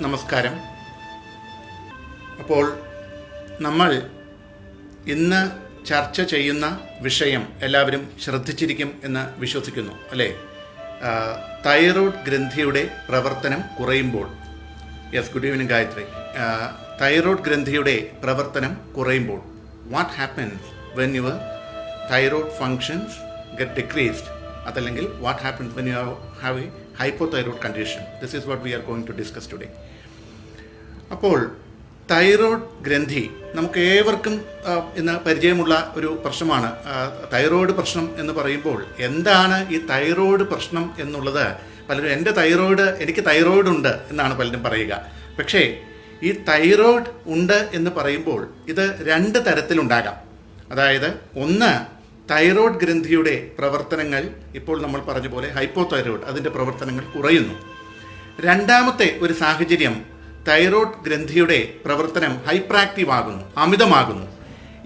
നമസ്കാരം. അപ്പോൾ നമ്മൾ ഇന്ന് ചർച്ച ചെയ്യുന്ന വിഷയം എല്ലാവരും ശ്രദ്ധിച്ചിരിക്കും എന്ന് വിശ്വസിക്കുന്നു, അല്ലേ? തൈറോയ്ഡ് ഗ്രന്ഥിയുടെ പ്രവർത്തനം കുറയുമ്പോൾ. Yes, good evening Gayathri. Thyroid ഗ്രന്ഥിയുടെ പ്രവർത്തനം കുറയുമ്പോൾ what happens when your thyroid functions get decreased, അതല്ലെങ്കിൽ what happens when you have a hypothyroid condition. This is what we are going to discuss today. അപ്പോൾ തൈറോയ്ഡ് ഗ്രന്ഥി നമുക്ക് ഏവർക്കും ഇന്ന് പരിചയമുള്ള ഒരു പ്രശ്നമാണ്. തൈറോയ്ഡ് പ്രശ്നം എന്ന് പറയുമ്പോൾ എന്താണ് ഈ തൈറോയ്ഡ് പ്രശ്നം എന്നുള്ളത് പലരും എനിക്ക് തൈറോയ്ഡ് ഉണ്ട് എന്നാണ് പലരും പറയുക. പക്ഷേ ഈ തൈറോയ്ഡ് ഉണ്ട് എന്ന് പറയുമ്പോൾ ഇത് രണ്ട് തരത്തിലുണ്ടാകാം. അതായത് ഒന്ന്, തൈറോയ്ഡ് ഗ്രന്ഥിയുടെ പ്രവർത്തനങ്ങൾ ഇപ്പോൾ നമ്മൾ പറഞ്ഞ പോലെ ഹൈപ്പോതൈറോയ്ഡ്, അതിൻ്റെ പ്രവർത്തനങ്ങൾ കുറയുന്നു. രണ്ടാമത്തെ ഒരു സാഹചര്യം, തൈറോയ്ഡ് ഗ്രന്ഥിയുടെ പ്രവർത്തനം ഹൈപ്പറാക്റ്റീവ് ആകുന്നു, അമിതമാകുന്നു.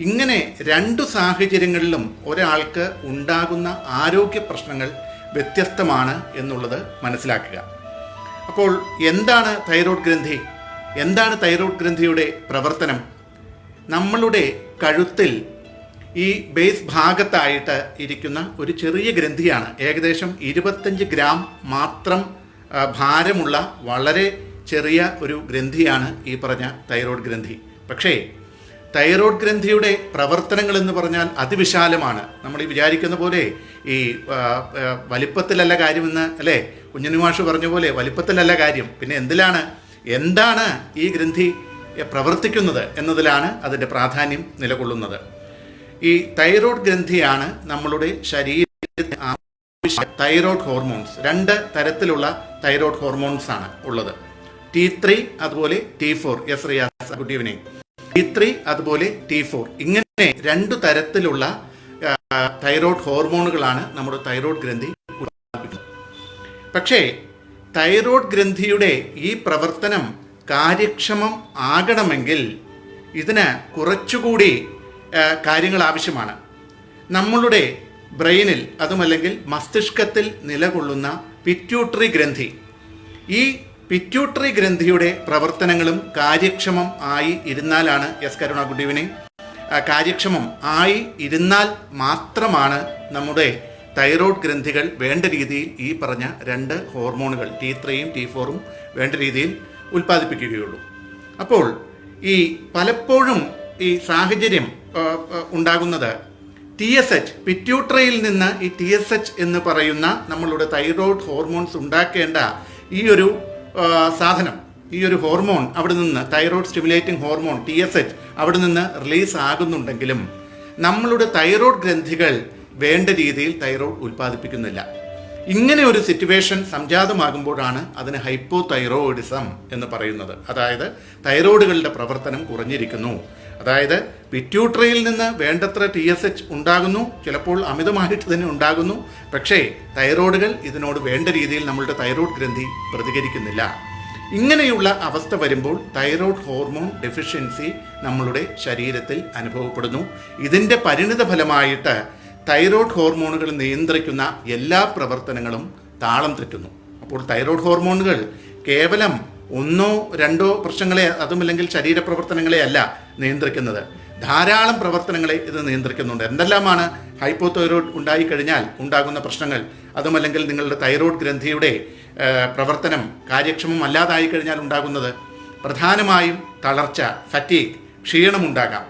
ഇങ്ങനെ രണ്ടു സാഹചര്യങ്ങളിലും ഒരാൾക്ക് ഉണ്ടാകുന്ന ആരോഗ്യ പ്രശ്നങ്ങൾ വ്യത്യസ്തമാണ് എന്നുള്ളത് മനസ്സിലാക്കുക. അപ്പോൾ എന്താണ് തൈറോയ്ഡ് ഗ്രന്ഥി? എന്താണ് തൈറോയ്ഡ് ഗ്രന്ഥിയുടെ പ്രവർത്തനം? നമ്മളുടെ കഴുത്തിൽ ഈ ബേസ് ഭാഗത്തായിട്ട് ഇരിക്കുന്ന ഒരു ചെറിയ ഗ്രന്ഥിയാണ്. ഏകദേശം 25 ഗ്രാം മാത്രം ഭാരമുള്ള വളരെ ചെറിയ ഒരു ഗ്രന്ഥിയാണ് ഈ പറഞ്ഞ തൈറോയ്ഡ് ഗ്രന്ഥി. പക്ഷേ തൈറോയ്ഡ് ഗ്രന്ഥിയുടെ പ്രവർത്തനങ്ങൾ എന്ന് പറഞ്ഞാൽ അതിവിശാലമാണ്. നമ്മൾ ഈ വിചാരിക്കുന്ന പോലെ ഈ വലിപ്പത്തിലല്ല കാര്യമെന്ന്, അല്ലേ? കുഞ്ഞുമാഷ് പറഞ്ഞ പോലെ വലിപ്പത്തിലല്ല കാര്യം. പിന്നെ എന്താണ് ഈ ഗ്രന്ഥി പ്രവർത്തിക്കുന്നത് എന്നതിലാണ് അതിൻ്റെ പ്രാധാന്യം നിലകൊള്ളുന്നത്. ഈ തൈറോയ്ഡ് ഗ്രന്ഥിയാണ് നമ്മളുടെ ശരീരത്തിൽ തൈറോയ്ഡ് ഹോർമോൺസ്. രണ്ട് തരത്തിലുള്ള തൈറോയ്ഡ് ഹോർമോൺസ് ആണ് ഉള്ളത്. T3 അതുപോലെ T4. Yes Riyas, good evening. T3 അതുപോലെ T4, ഇങ്ങനെ രണ്ടു തരത്തിലുള്ള തൈറോയ്ഡ് ഹോർമോണുകളാണ് നമ്മുടെ തൈറോയ്ഡ് ഗ്രന്ഥി ഉത്പാദിപ്പിക്കുന്നത്. പക്ഷേ തൈറോയ്ഡ് ഗ്രന്ഥിയുടെ ഈ പ്രവർത്തനം കാര്യക്ഷമം ആകണമെങ്കിൽ ഇതിന് കുറച്ചുകൂടി കാര്യങ്ങൾ ആവശ്യമാണ്. നമ്മളുടെ ബ്രെയിനിൽ, അതുമല്ലെങ്കിൽ മസ്തിഷ്കത്തിൽ നിലകൊള്ളുന്ന പിറ്റ്യൂട്ടറി ഗ്രന്ഥി, ഈ പിറ്റ്യൂട്ടറി ഗ്രന്ഥിയുടെ പ്രവർത്തനങ്ങളും കാര്യക്ഷമം ആയി ഇരുന്നാലാണ്, യെസ് കരുണ, ഗുഡ് ഈവനിങ്, കാര്യക്ഷമം ആയി ഇരുന്നാൽ മാത്രമാണ് നമ്മുടെ തൈറോയ്ഡ് ഗ്രന്ഥികൾ വേണ്ട രീതിയിൽ ഈ പറഞ്ഞ രണ്ട് ഹോർമോണുകൾ T3യും T4ഉം വേണ്ട രീതിയിൽ ഉൽപ്പാദിപ്പിക്കുകയുള്ളൂ. അപ്പോൾ ഈ പലപ്പോഴും ഈ സാഹചര്യം ഉണ്ടാകുന്നത് TSH, പിറ്റ്യൂട്ടറിയിൽ നിന്ന് ഈ TSH എന്ന് പറയുന്ന നമ്മളുടെ തൈറോയ്ഡ് ഹോർമോൺസ് ഉണ്ടാക്കേണ്ട ഈ ഒരു സാധനം, ഈ ഒരു ഹോർമോൺ അവിടെ നിന്ന്, തൈറോയ്ഡ് സ്റ്റിമുലേറ്റിംഗ് ഹോർമോൺ TSH അവിടെ നിന്ന് റിലീസ് ആകുന്നുണ്ടെങ്കിലും നമ്മളുടെ തൈറോയ്ഡ് ഗ്രന്ഥികൾ വേണ്ട രീതിയിൽ തൈറോയ്ഡ് ഉൽപ്പാദിപ്പിക്കുന്നില്ല. ഇങ്ങനെ ഒരു സിറ്റുവേഷൻ സംജാതമാകുമ്പോഴാണ് അതിന് ഹൈപ്പോതൈറോയിഡിസം എന്ന് പറയുന്നത്. അതായത് തൈറോയ്ഡുകളുടെ പ്രവർത്തനം കുറഞ്ഞിരിക്കുന്നു. അതായത് പിറ്റ്യൂട്ടറിയിൽ നിന്ന് വേണ്ടത്ര TSH ഉണ്ടാകുന്നു, ചിലപ്പോൾ അമിതമായിട്ട് തന്നെ ഉണ്ടാകുന്നു. പക്ഷേ തൈറോയ്ഡുകൾ ഇതിനോട് വേണ്ട രീതിയിൽ നമ്മളുടെ തൈറോയ്ഡ് ഗ്രന്ഥി പ്രതികരിക്കുന്നില്ല. ഇങ്ങനെയുള്ള അവസ്ഥ വരുമ്പോൾ തൈറോയ്ഡ് ഹോർമോൺ ഡെഫിഷ്യൻസി നമ്മളുടെ ശരീരത്തിൽ അനുഭവപ്പെടുന്നു. ഇതിൻ്റെ പരിണിത ഫലമായിട്ട് തൈറോയ്ഡ് ഹോർമോണുകൾ നിയന്ത്രിക്കുന്ന എല്ലാ പ്രവർത്തനങ്ങളും താളം തെറ്റുന്നു. അപ്പോൾ തൈറോയ്ഡ് ഹോർമോണുകൾ കേവലം ഒന്നോ രണ്ടോ പ്രശ്നങ്ങളെ, അതുമല്ലെങ്കിൽ ശരീരപ്രവർത്തനങ്ങളെ അല്ല നിയന്ത്രിക്കുന്നത്, ധാരാളം പ്രവർത്തനങ്ങളെ ഇത് നിയന്ത്രിക്കുന്നുണ്ട്. എന്തെല്ലാമാണ് ഹൈപ്പോതൈറോയ്ഡ് ഉണ്ടായിക്കഴിഞ്ഞാൽ ഉണ്ടാകുന്ന പ്രശ്നങ്ങൾ? അതുമല്ലെങ്കിൽ നിങ്ങളുടെ തൈറോയ്ഡ് ഗ്രന്ഥിയുടെ പ്രവർത്തനം കാര്യക്ഷമം അല്ലാതായി കഴിഞ്ഞാൽ ഉണ്ടാകുന്നത് പ്രധാനമായും തളർച്ച, ഫറ്റീഗ്, ക്ഷീണമുണ്ടാകാം.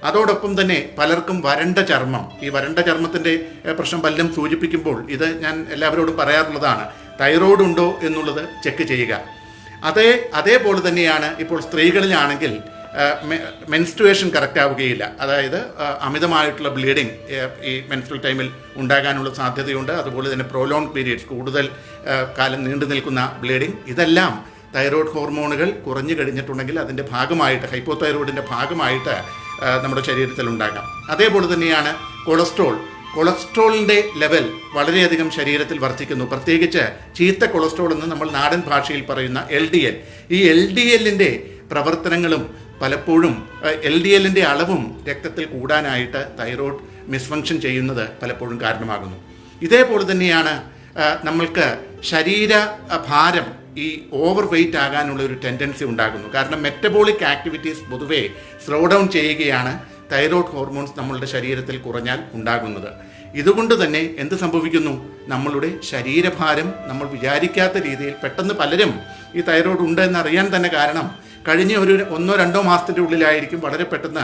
അതോടൊപ്പം തന്നെ പലർക്കും വരണ്ട ചർമ്മം. ഈ വരണ്ട ചർമ്മത്തിൻ്റെ പ്രശ്നം പലരും സൂചിപ്പിക്കുമ്പോൾ ഇത് ഞാൻ എല്ലാവരോടും പറയാറുള്ളതാണ്, തൈറോയ്ഡ് ഉണ്ടോ എന്നുള്ളത് ചെക്ക് ചെയ്യുക. അതേപോലെ തന്നെയാണ് ഇപ്പോൾ സ്ത്രീകളിലാണെങ്കിൽ മെൻസ്ട്രുവേഷൻ കറക്റ്റ് ആവുകയില്ല. അതായത് അമിതമായിട്ടുള്ള ബ്ലീഡിങ് ഈ മെൻസ്ട്രൽ ടൈമിൽ ഉണ്ടാകാനുള്ള സാധ്യതയുണ്ട്. അതുപോലെ തന്നെ പ്രോലോങ് പീരീഡ്സ്, കൂടുതൽ കാലം നീണ്ടു നിൽക്കുന്ന ബ്ലീഡിങ്, ഇതെല്ലാം തൈറോയ്ഡ് ഹോർമോണുകൾ കുറഞ്ഞു കഴിഞ്ഞിട്ടുണ്ടെങ്കിൽ അതിൻ്റെ ഭാഗമായിട്ട്, ഹൈപ്പോതൈറോയിഡിൻ്റെ ഭാഗമായിട്ട് നമ്മുടെ ശരീരത്തിൽ ഉണ്ടാകാം. അതേപോലെ തന്നെയാണ് കൊളസ്ട്രോളിൻ്റെ ലെവൽ വളരെയധികം ശരീരത്തിൽ വർദ്ധിക്കുന്നു. പ്രത്യേകിച്ച് ചീത്ത കൊളസ്ട്രോൾ എന്ന് നമ്മൾ നാടൻ ഭാഷയിൽ പറയുന്ന LDL. ഈ LDLൻ്റെ പ്രവർത്തനങ്ങളും പലപ്പോഴും LDLൻ്റെ അളവും രക്തത്തിൽ കൂടാനായിട്ട് തൈറോയ്ഡ് മിസ്ഫങ്ഷൻ ചെയ്യുന്നത് പലപ്പോഴും കാരണമാകുന്നു. ഇതേപോലെ തന്നെയാണ് നമ്മൾക്ക് ശരീര ഭാരം ഈ ഓവർ വെയ്റ്റ് ആകാനുള്ള ഒരു ടെൻഡൻസി ഉണ്ടാകുന്നു. കാരണം മെറ്റബോളിക് ആക്ടിവിറ്റീസ് പൊതുവേ സ്ലോ ഡൗൺ ചെയ്യുകയാണ് തൈറോയ്ഡ് ഹോർമോൺസ് നമ്മളുടെ ശരീരത്തിൽ കുറഞ്ഞാൽ ഉണ്ടാകുന്നത്. ഇതുകൊണ്ട് തന്നെ എന്ത് സംഭവിക്കുന്നു? നമ്മളുടെ ശരീരഭാരം നമ്മൾ വിചാരിക്കാത്ത രീതിയിൽ പെട്ടെന്ന് പലരും ഈ തൈറോയ്ഡ് ഉണ്ട് എന്നറിയാൻ തന്നെ കാരണം കഴിഞ്ഞ ഒരു 1-2 മാസത്തിൻ്റെ ഉള്ളിലായിരിക്കും വളരെ പെട്ടെന്ന്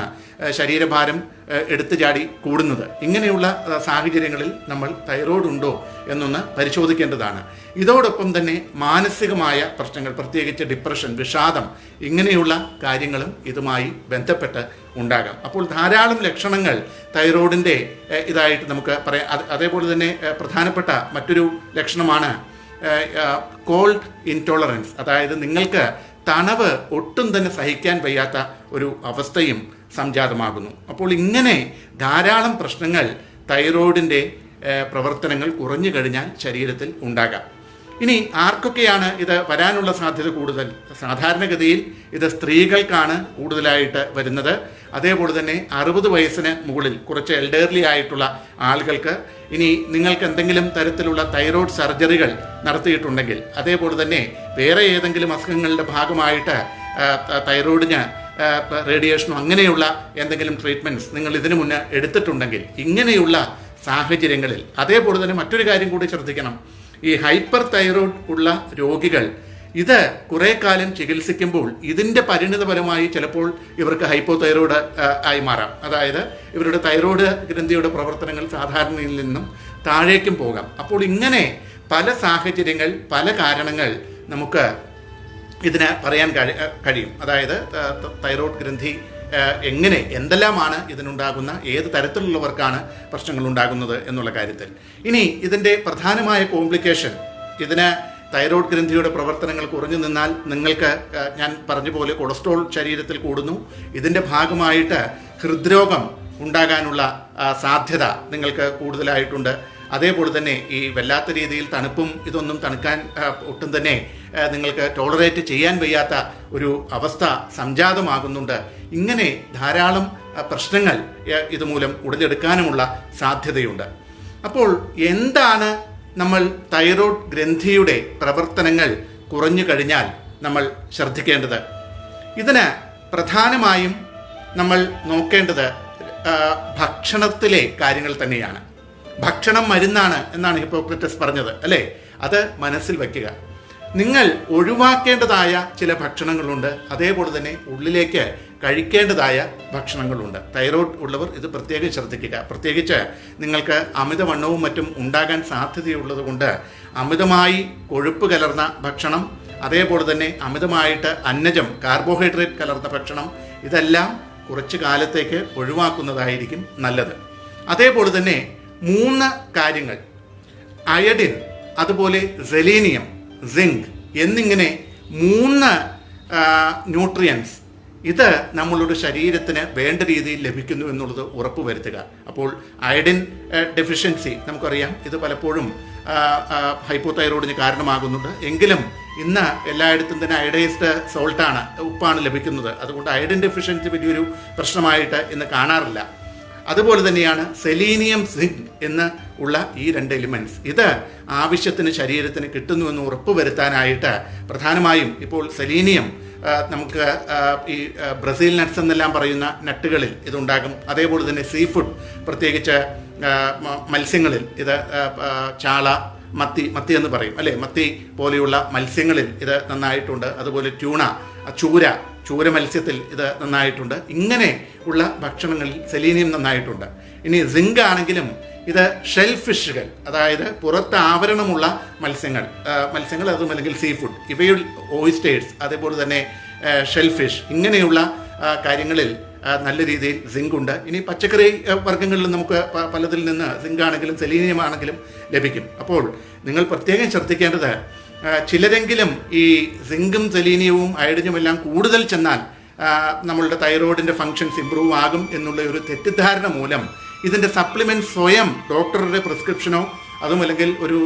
ശരീരഭാരം എടുത്തു ചാടി കൂടുന്നത്. ഇങ്ങനെയുള്ള സാഹചര്യങ്ങളിൽ നമ്മൾ തൈറോയ്ഡ് ഉണ്ടോ എന്നൊന്ന് പരിശോധിക്കേണ്ടതാണ്. ഇതോടൊപ്പം തന്നെ മാനസികമായ പ്രശ്നങ്ങൾ, പ്രത്യേകിച്ച് ഡിപ്രഷൻ, വിഷാദം, ഇങ്ങനെയുള്ള കാര്യങ്ങളും ഇതുമായി ബന്ധപ്പെട്ട് ഉണ്ടാകാം. അപ്പോൾ ധാരാളം ലക്ഷണങ്ങൾ തൈറോയ്ഡിൻ്റെ ഇതായിട്ട് നമുക്ക് പറയാം. അതേപോലെ തന്നെ പ്രധാനപ്പെട്ട മറ്റൊരു ലക്ഷണമാണ് കോൾഡ് ഇൻടോളറൻസ്. അതായത് നിങ്ങൾക്ക് തണവ് ഒട്ടും തന്നെ സഹിക്കാൻ വയ്യാത്ത ഒരു അവസ്ഥയും സംജാതമാകുന്നു. അപ്പോൾ ഇങ്ങനെ ധാരാളം പ്രശ്നങ്ങൾ തൈറോയ്ഡിൻ്റെ പ്രവർത്തനങ്ങൾ കുറഞ്ഞു കഴിഞ്ഞാൽ ശരീരത്തിൽ ഉണ്ടാകാം. ഇനി ആർക്കൊക്കെയാണ് ഇത് വരാനുള്ള സാധ്യത കൂടുതൽ? സാധാരണഗതിയിൽ ഇത് സ്ത്രീകൾക്കാണ് കൂടുതലായിട്ട് വരുന്നത്. അതേപോലെ തന്നെ 60 വയസ്സിന് മുകളിൽ കുറച്ച് എൽഡർലി ആയിട്ടുള്ള ആളുകൾക്ക്, ഇനി നിങ്ങൾക്ക് എന്തെങ്കിലും തരത്തിലുള്ള തൈറോയ്ഡ് സർജറികൾ നടത്തിയിട്ടുണ്ടെങ്കിൽ, അതേപോലെ തന്നെ വേറെ ഏതെങ്കിലും അസുഖങ്ങളുടെ ഭാഗമായിട്ട് തൈറോയ്ഡിന് റേഡിയേഷനോ അങ്ങനെയുള്ള എന്തെങ്കിലും ട്രീറ്റ്മെൻറ്റ്സ് നിങ്ങൾ ഇതിനു മുന്നേ എടുത്തിട്ടുണ്ടെങ്കിൽ, ഇങ്ങനെയുള്ള സാഹചര്യങ്ങളിൽ അതേപോലെ തന്നെ മറ്റൊരു കാര്യം കൂടി ശ്രദ്ധിക്കണം. ഈ ഹൈപ്പർ തൈറോയ്ഡ് ഉള്ള രോഗികൾ ഇത് കുറേ കാലം ചികിത്സിക്കുമ്പോൾ ഇതിൻ്റെ പരിണിതഫലമായി ചിലപ്പോൾ ഇവർക്ക് ഹൈപ്പോ തൈറോയ്ഡ് ആയി മാറാം. അതായത് ഇവരുടെ തൈറോയ്ഡ് ഗ്രന്ഥിയുടെ പ്രവർത്തനങ്ങൾ സാധാരണയിൽ നിന്നും താഴേക്കും പോകാം. അപ്പോൾ ഇങ്ങനെ പല സാഹചര്യങ്ങൾ, പല കാരണങ്ങൾ നമുക്ക് ഇതിന് പറയാൻ കഴിയും. അതായത് തൈറോയ്ഡ് ഗ്രന്ഥി എങ്ങനെ, എന്തെല്ലാമാണ് ഇതിനുണ്ടാകുന്ന, ഏത് തരത്തിലുള്ളവർക്കാണ് പ്രശ്നങ്ങൾ ഉണ്ടാകുന്നത് എന്നുള്ള കാര്യത്തിൽ. ഇനി ഇതിൻ്റെ പ്രധാനമായ കോംപ്ലിക്കേഷൻ, ഇതിന് തൈറോയ്ഡ് ഗ്രന്ഥിയുടെ പ്രവർത്തനങ്ങൾ കുറഞ്ഞു നിന്നാൽ നിങ്ങൾക്ക് ഞാൻ പറഞ്ഞ പോലെ കൊളസ്ട്രോൾ ശരീരത്തിൽ കൂടുന്നു. ഇതിൻ്റെ ഭാഗമായിട്ട് ഹൃദ്രോഗം ഉണ്ടാകാനുള്ള സാധ്യത നിങ്ങൾക്ക് കൂടുതലായിട്ടുണ്ട്. അതേപോലെ തന്നെ ഈ വല്ലാത്ത രീതിയിൽ തണുപ്പും ഇതൊന്നും തണുക്കാൻ ഒട്ടും തന്നെ നിങ്ങൾക്ക് ടോളറേറ്റ് ചെയ്യാൻ വയ്യാത്ത ഒരു അവസ്ഥ സംജാതമാകുന്നുണ്ട്. ഇങ്ങനെ ധാരാളം പ്രശ്നങ്ങൾ ഇതുമൂലം ഉടലെടുക്കാനുമുള്ള സാധ്യതയുണ്ട്. അപ്പോൾ എന്താണ് നമ്മൾ തൈറോയ്ഡ് ഗ്രന്ഥിയുടെ പ്രവർത്തനങ്ങൾ കുറഞ്ഞു കഴിഞ്ഞാൽ നമ്മൾ ശ്രദ്ധിക്കേണ്ടത്? ഇതിന് പ്രധാനമായും നമ്മൾ നോക്കേണ്ടത് ഭക്ഷണത്തിലെ കാര്യങ്ങൾ തന്നെയാണ്. ഭക്ഷണം മരുന്നാണ് എന്നാണ് ഹിപ്പോക്രറ്റസ് പറഞ്ഞത്, അല്ലേ? അത് മനസ്സിൽ വയ്ക്കുക. നിങ്ങൾ ഒഴിവാക്കേണ്ടതായ ചില ഭക്ഷണങ്ങളുണ്ട്, അതേപോലെ തന്നെ ഉള്ളിലേക്ക് കഴിക്കേണ്ടതായ ഭക്ഷണങ്ങളുണ്ട്. തൈറോയ്ഡ് ഉള്ളവർ ഇത് പ്രത്യേകം ശ്രദ്ധിക്കുക. പ്രത്യേകിച്ച് നിങ്ങൾക്ക് അമിതവണ്ണവും മറ്റും ഉണ്ടാകാൻ സാധ്യതയുള്ളത് കൊണ്ട് അമിതമായി കൊഴുപ്പ് കലർന്ന ഭക്ഷണം, അതേപോലെ തന്നെ അമിതമായിട്ട് അന്നജം, കാർബോഹൈഡ്രേറ്റ് കലർന്ന ഭക്ഷണം, ഇതെല്ലാം കുറച്ച് കാലത്തേക്ക് ഒഴിവാക്കുന്നതായിരിക്കും നല്ലത്. അതേപോലെ തന്നെ 3 കാര്യങ്ങൾ, അയഡിൻ, അതുപോലെ സെലീനിയം, സിങ്ക് എന്നിങ്ങനെ 3 ന്യൂട്രിയൻസ്, ഇത് നമ്മളുടെ ശരീരത്തിന് വേണ്ട രീതിയിൽ ലഭിക്കുന്നു എന്നുള്ളത് ഉറപ്പുവരുത്തുക. അപ്പോൾ അയഡിൻ ഡെഫിഷ്യൻസി നമുക്കറിയാം, ഇത് പലപ്പോഴും ഹൈപ്പോതൈറോയിഡിന് കാരണമാകുന്നുണ്ട്. എങ്കിലും ഇന്ന് എല്ലായിടത്തും തന്നെ അയഡൈസ്ഡ് സോൾട്ടാണ്, ഉപ്പാണ് ലഭിക്കുന്നത്. അതുകൊണ്ട് അയഡിൻ ഡെഫിഷ്യൻസി വലിയൊരു പ്രശ്നമായിട്ട് ഇന്ന് കാണാറില്ല. അതുപോലെ തന്നെയാണ് സെലീനിയം, സിങ്ക് എന്ന് ഉള്ള ഈ 2 എലിമെൻറ്റ്സ്. ഇത് ആവശ്യത്തിന് ശരീരത്തിന് കിട്ടുന്നുവെന്ന് ഉറപ്പുവരുത്താനായിട്ട് പ്രധാനമായും ഇപ്പോൾ സെലീനിയം നമുക്ക് ഈ ബ്രസീൽ നട്ട്സ് എന്നെല്ലാം പറയുന്ന നട്ടുകളിൽ ഇതുണ്ടാകും. അതേപോലെ തന്നെ സീ ഫുഡ്, പ്രത്യേകിച്ച് മത്സ്യങ്ങളിൽ ഇത് ചാള, മത്തി എന്ന് പറയും, അല്ലേ? മത്തി പോലെയുള്ള മത്സ്യങ്ങളിൽ ഇത് നന്നായിട്ടുണ്ട്. അതുപോലെ ചൂര മത്സ്യത്തിൽ ഇത് നന്നായിട്ടുണ്ട്. ഇങ്ങനെ ഉള്ള ഭക്ഷണങ്ങളിൽ സെലീനിയം നന്നായിട്ടുണ്ട്. ഇനി സിങ്ക് ആണെങ്കിലും ഇത് ഷെൽ ഫിഷുകൾ, അതായത് പുറത്ത് ആവരണമുള്ള മത്സ്യങ്ങൾ, അതും അല്ലെങ്കിൽ സീ ഫുഡ്, ഇവയിൽ ഓയിസ്റ്റേഴ്സ്, അതേപോലെ തന്നെ ഷെൽ ഫിഷ്, ഇങ്ങനെയുള്ള കാര്യങ്ങളിൽ നല്ല രീതിയിൽ സിങ്ക് ഉണ്ട്. ഇനി പച്ചക്കറി വർഗ്ഗങ്ങളിൽ നമുക്ക് പലതിൽ നിന്ന് സിങ്ക് ആണെങ്കിലും സെലീനിയം ആണെങ്കിലും ലഭിക്കും. അപ്പോൾ നിങ്ങൾ പ്രത്യേകം ശ്രദ്ധിക്കേണ്ടത്, ചിലരെങ്കിലും ഈ സിങ്കും സെലീനിയവും അയഡിനും എല്ലാം കൂടുതൽ ചെന്നാൽ നമ്മളുടെ തൈറോയിഡിൻ്റെ ഫങ്ഷൻസ് ഇമ്പ്രൂവ് ആകും എന്നുള്ള ഒരു തെറ്റിദ്ധാരണ മൂലം ഇതിൻ്റെ സപ്ലിമെൻറ്റ് സ്വയം ഡോക്ടറുടെ പ്രിസ്ക്രിപ്ഷനോ അതുമല്ലെങ്കിൽ ഒരു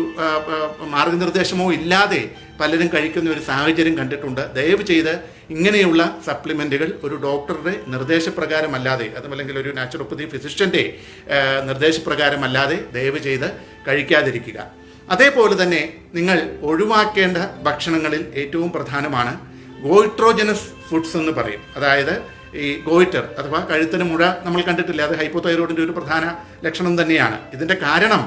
മാർഗനിർദ്ദേശമോ ഇല്ലാതെ പലരും കഴിക്കുന്ന ഒരു സാഹചര്യം കണ്ടിട്ടുണ്ട്. ദയവ് ചെയ്ത് ഇങ്ങനെയുള്ള സപ്ലിമെൻറ്റുകൾ ഒരു ഡോക്ടറുടെ നിർദ്ദേശപ്രകാരമല്ലാതെ, അതുമല്ലെങ്കിൽ ഒരു നാച്ചുറോപ്പതി ഫിസിഷ്യൻ്റെ നിർദ്ദേശപ്രകാരമല്ലാതെ ദയവ് ചെയ്ത് കഴിക്കാതിരിക്കുക. അതേപോലെ തന്നെ നിങ്ങൾ ഒഴിവാക്കേണ്ട ഭക്ഷണങ്ങളിൽ ഏറ്റവും പ്രധാനമാണ് ഗോയിട്രോജനസ് ഫുഡ്സ് എന്ന് പറയും. അതായത് ഈ ഗോയിറ്റർ അഥവാ കഴുത്തിന് മുഴ നമ്മൾ കണ്ടിട്ടില്ല, അത് ഹൈപ്പോതൈറോയിഡിൻ്റെ ഒരു പ്രധാന ലക്ഷണം തന്നെയാണ്. ഇതിൻ്റെ കാരണം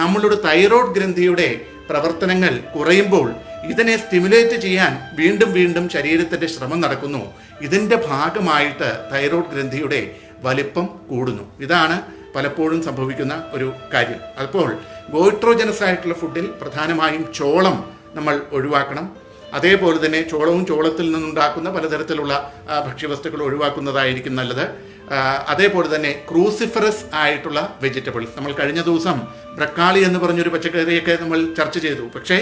നമ്മളുടെ തൈറോയ്ഡ് ഗ്രന്ഥിയുടെ പ്രവർത്തനങ്ങൾ കുറയുമ്പോൾ ഇതിനെ സ്റ്റിമുലേറ്റ് ചെയ്യാൻ വീണ്ടും വീണ്ടും ശരീരത്തിൻ്റെ ശ്രമം നടക്കുന്നു. ഇതിൻ്റെ ഭാഗമായിട്ട് തൈറോയ്ഡ് ഗ്രന്ഥിയുടെ വലിപ്പം കൂടുന്നു. ഇതാണ് പലപ്പോഴും സംഭവിക്കുന്ന ഒരു കാര്യം. അപ്പോൾ ഗോയിട്രോജനസ് ആയിട്ടുള്ള ഫുഡിൽ പ്രധാനമായും ചോളം നമ്മൾ ഒഴിവാക്കണം. അതേപോലെ തന്നെ ചോളവും ചോളത്തിൽ നിന്നുണ്ടാക്കുന്ന പലതരത്തിലുള്ള ഭക്ഷ്യവസ്തുക്കൾ ഒഴിവാക്കുന്നതായിരിക്കും നല്ലത്. അതേപോലെ തന്നെ ക്രൂസിഫറസ് ആയിട്ടുള്ള വെജിറ്റബിൾസ്, നമ്മൾ കഴിഞ്ഞ ദിവസം ബ്രക്കാളി എന്ന് പറഞ്ഞൊരു പച്ചക്കറിയൊക്കെ നമ്മൾ ചർച്ച ചെയ്തു. പക്ഷേ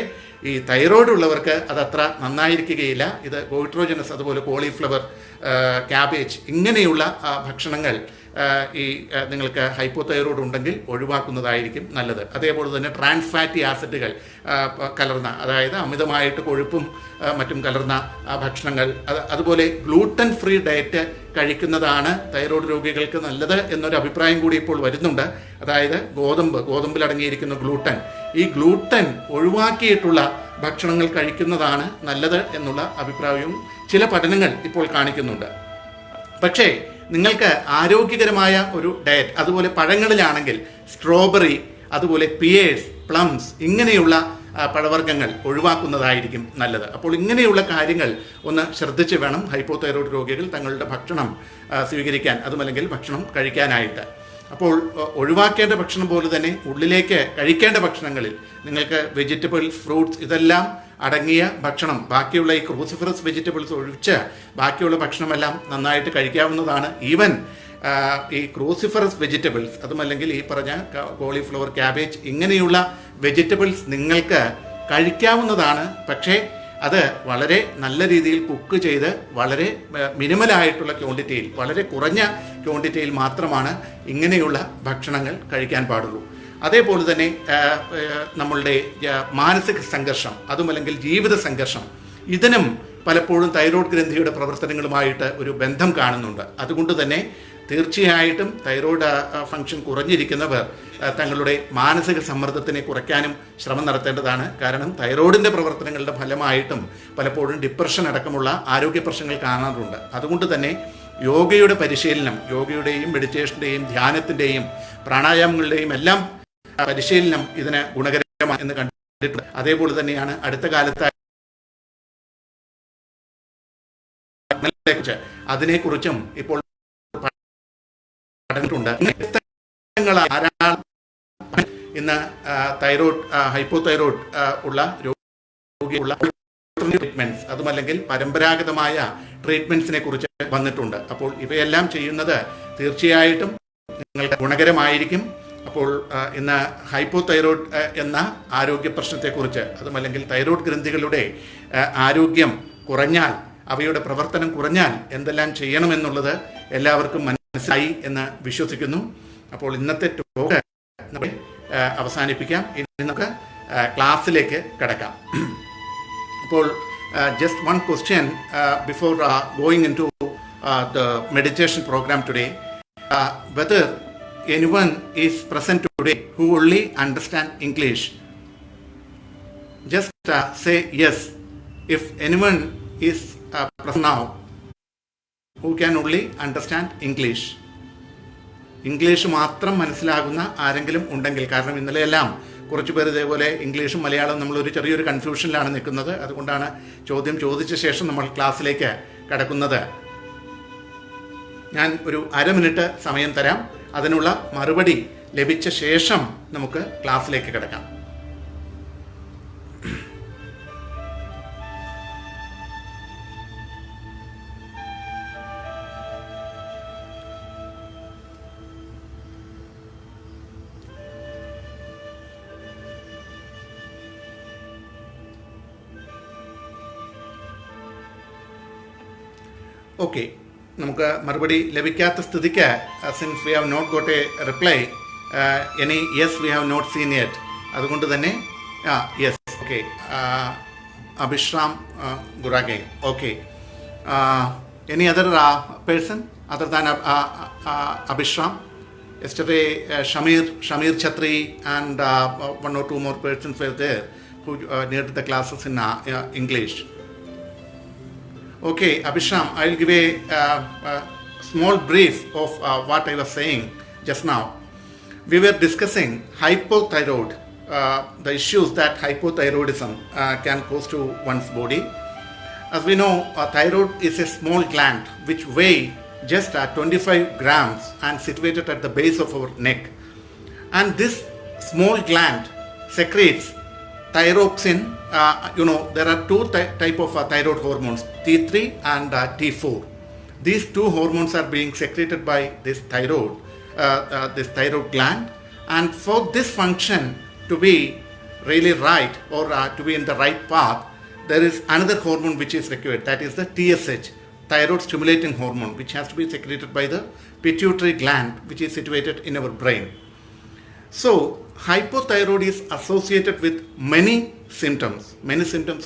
ഈ തൈറോയ്ഡ് ഉള്ളവർക്ക് അതത്ര നന്നായിരിക്കുകയില്ല. ഇത് ഗോയിട്രോജനസ്, അതുപോലെ കോളിഫ്ലവർ, ക്യാബേജ് ഇങ്ങനെയുള്ള ഭക്ഷണങ്ങൾ നിങ്ങൾക്ക് ഹൈപ്പോതൈറോയ്ഡ് ഉണ്ടെങ്കിൽ ഒഴിവാക്കുന്നതായിരിക്കും നല്ലത്. അതേപോലെ തന്നെ ട്രാൻസ് ഫാറ്റി ആസിഡുകൾ കലർന്ന, അതായത് അമിതമായിട്ട് കൊഴുപ്പും മറ്റും കലർന്ന ഭക്ഷണങ്ങൾ, അതുപോലെ ഗ്ലൂട്ടൻ ഫ്രീ ഡയറ്റ് കഴിക്കുന്നതാണ് തൈറോയ്ഡ് രോഗികൾക്ക് നല്ലത് എന്നൊരു അഭിപ്രായം കൂടി ഇപ്പോൾ വരുന്നുണ്ട്. അതായത് ഗോതമ്പിൽ അടങ്ങിയിരിക്കുന്ന ഗ്ലൂട്ടൻ, ഈ ഗ്ലൂട്ടൻ ഒഴിവാക്കിയിട്ടുള്ള ഭക്ഷണങ്ങൾ കഴിക്കുന്നതാണ് നല്ലത് എന്നുള്ള അഭിപ്രായവും ചില പഠനങ്ങൾ ഇപ്പോൾ കാണിക്കുന്നുണ്ട്. പക്ഷേ നിങ്ങൾക്ക് ആരോഗ്യകരമായ ഒരു ഡയറ്റ്, അതുപോലെ പഴങ്ങളിലാണെങ്കിൽ സ്ട്രോബെറി, അതുപോലെ പിയേഴ്സ്, പ്ലംസ് ഇങ്ങനെയുള്ള പഴവർഗ്ഗങ്ങൾ ഒഴിവാക്കുന്നതായിരിക്കും നല്ലത്. അപ്പോൾ ഇങ്ങനെയുള്ള കാര്യങ്ങൾ ഒന്ന് ശ്രദ്ധിച്ച് വേണം ഹൈപ്പോതൈറോയ്ഡ് രോഗികൾ തങ്ങളുടെ ഭക്ഷണം സ്വീകരിക്കാൻ, അതുമല്ലെങ്കിൽ ഭക്ഷണം കഴിക്കാനായിട്ട്. അപ്പോൾ ഒഴിവാക്കേണ്ട ഭക്ഷണം പോലെ തന്നെ ഉള്ളിലേക്ക് കഴിക്കേണ്ട ഭക്ഷണങ്ങളിൽ നിങ്ങൾക്ക് വെജിറ്റബിൾസ്, ഫ്രൂട്ട്സ് ഇതെല്ലാം അടങ്ങിയ ഭക്ഷണം, ബാക്കിയുള്ള ഈ ക്രൂസിഫറസ് വെജിറ്റബിൾസ് ഒഴിച്ച് ബാക്കിയുള്ള ഭക്ഷണമെല്ലാം നന്നായിട്ട് കഴിക്കാവുന്നതാണ്. ഈവൻ ഈ ക്രൂസിഫറസ് വെജിറ്റബിൾസ്, അതുമല്ലെങ്കിൽ ഈ പറഞ്ഞ കോളിഫ്ലവർ, ക്യാബേജ് ഇങ്ങനെയുള്ള വെജിറ്റബിൾസ് നിങ്ങൾക്ക് കഴിക്കാവുന്നതാണ്. പക്ഷേ അത് വളരെ നല്ല രീതിയിൽ കുക്ക് ചെയ്ത് വളരെ മിനിമലായിട്ടുള്ള ക്വാണ്ടിറ്റിയിൽ, വളരെ കുറഞ്ഞ ക്വാണ്ടിറ്റിയിൽ മാത്രമാണ് ഇങ്ങനെയുള്ള ഭക്ഷണങ്ങൾ കഴിക്കാൻ പാടുള്ളൂ. അതേപോലെ തന്നെ നമ്മളുടെ മാനസിക സംഘർഷം, അതുമല്ലെങ്കിൽ ജീവിത സംഘർഷം, ഇതിനും പലപ്പോഴും തൈറോയ്ഡ് ഗ്രന്ഥിയുടെ പ്രവർത്തനങ്ങളുമായിട്ട് ഒരു ബന്ധം കാണുന്നുണ്ട്. അതുകൊണ്ട് തന്നെ തീർച്ചയായിട്ടും തൈറോയ്ഡ് ഫംഗ്ഷൻ കുറഞ്ഞിരിക്കുന്നവർ തങ്ങളുടെ മാനസിക സമ്മർദ്ദത്തിനെ കുറയ്ക്കാനും ശ്രമം നടത്തേണ്ടതാണ്. കാരണം തൈറോയ്ഡിൻ്റെ പ്രവർത്തനങ്ങളുടെ ഫലമായിട്ടും പലപ്പോഴും ഡിപ്രഷൻ അടക്കമുള്ള ആരോഗ്യ പ്രശ്നങ്ങൾ കാണാറുണ്ട്. അതുകൊണ്ട് തന്നെ യോഗയുടെ പരിശീലനം, യോഗയുടെയും മെഡിറ്റേഷൻ്റെയും ധ്യാനത്തിൻ്റെയും പ്രാണായാമങ്ങളുടെയും എല്ലാം പരിശീലനം ഇതിന് ഗുണകരമാണ് എന്ന് കണ്ടിട്ടുണ്ട്. അതേപോലെ തന്നെയാണ് അടുത്ത കാലത്ത് അതിനെക്കുറിച്ചും ഇപ്പോൾ പഠനമുണ്ട്. ഇന്ന് തൈറോയ്ഡ്, ഹൈപ്പോതൈറോയ്ഡ് ഉള്ള രോഗിയുള്ള ട്രീറ്റ്മെന്റ്സ്, അതുമല്ലെങ്കിൽ പരമ്പരാഗതമായ ട്രീറ്റ്മെന്റ്സിനെ കുറിച്ച് വന്നിട്ടുണ്ട്. അപ്പോൾ ഇവയെല്ലാം ചെയ്യുന്നത് തീർച്ചയായിട്ടും നിങ്ങൾക്ക് ഗുണകരമായിരിക്കും. അപ്പോൾ ഇന്ന് ഹൈപ്പോതൈറോയ്ഡ് എന്ന ആരോഗ്യ പ്രശ്നത്തെക്കുറിച്ച്, അതുമല്ലെങ്കിൽ തൈറോയ്ഡ് ഗ്രന്ഥികളുടെ ആരോഗ്യം കുറഞ്ഞാൽ, അവയുടെ പ്രവർത്തനം കുറഞ്ഞാൽ എന്തെല്ലാം ചെയ്യണമെന്നുള്ളത് എല്ലാവർക്കും മനസ്സിലായി എന്ന് വിശ്വസിക്കുന്നു. അപ്പോൾ ഇന്നത്തെ ടോക്ക് അവസാനിപ്പിക്കാം. ഇനി നമുക്ക് ക്ലാസ്സിലേക്ക് കടക്കാം. അപ്പോൾ just one question before going in to the meditation programme today. Whether anyone is present today who only understand English? Just say yes. If anyone is present now who can only understand English, English മാത്രം മനസ്സിലാകുന്ന ആരെങ്കിലും ഉണ്ടെങ്കിൽ, കാരണം ഇന്നലെയെല്ലാം കുറച്ച് പേർ ഇതേപോലെ ഇംഗ്ലീഷും മലയാളവും നമ്മളൊരു ചെറിയൊരു കൺഫ്യൂഷനിലാണ് നിൽക്കുന്നത്. അതുകൊണ്ടാണ് ചോദ്യം ചോദിച്ച ശേഷം നമ്മൾ ക്ലാസ്സിലേക്ക് കടക്കുന്നത്. ഞാൻ ഒരു അരമിനിറ്റ് സമയം തരാം. അതിനുള്ള മറുപടി ലഭിച്ച ശേഷം നമുക്ക് ക്ലാസ്സിലേക്ക് കിടക്കാം. ഓക്കെ, നമുക്ക് മറുപടി ലഭിക്കാത്ത സ്ഥിതിക്ക്, since we have not got a reply, any yes we have not seen yet, അതുകൊണ്ട് തന്നെ yes, okay, Abhishram Gurage, okay, any other person other than Abhishram? Yesterday, Shamir Chatri and one or two more persons were there who needed the classes in English. Okay, Abhisham, I will give a small brief of what I was saying just now. We were discussing hypothyroid, the issues that hypothyroidism can cause to one's body. As we know, thyroid is a small gland which weighs just 25 grams and situated at the base of our neck. And this small gland secretes thyroxine. There are two type of thyroid hormones, T3 and T4. These two hormones are being secreted by this thyroid gland, and for this function to be really right or to be in the right path, there is another hormone which is required, that is the TSH, thyroid stimulating hormone, which has to be secreted by the pituitary gland, which is situated in our brain. So hypothyroid is associated with many symptoms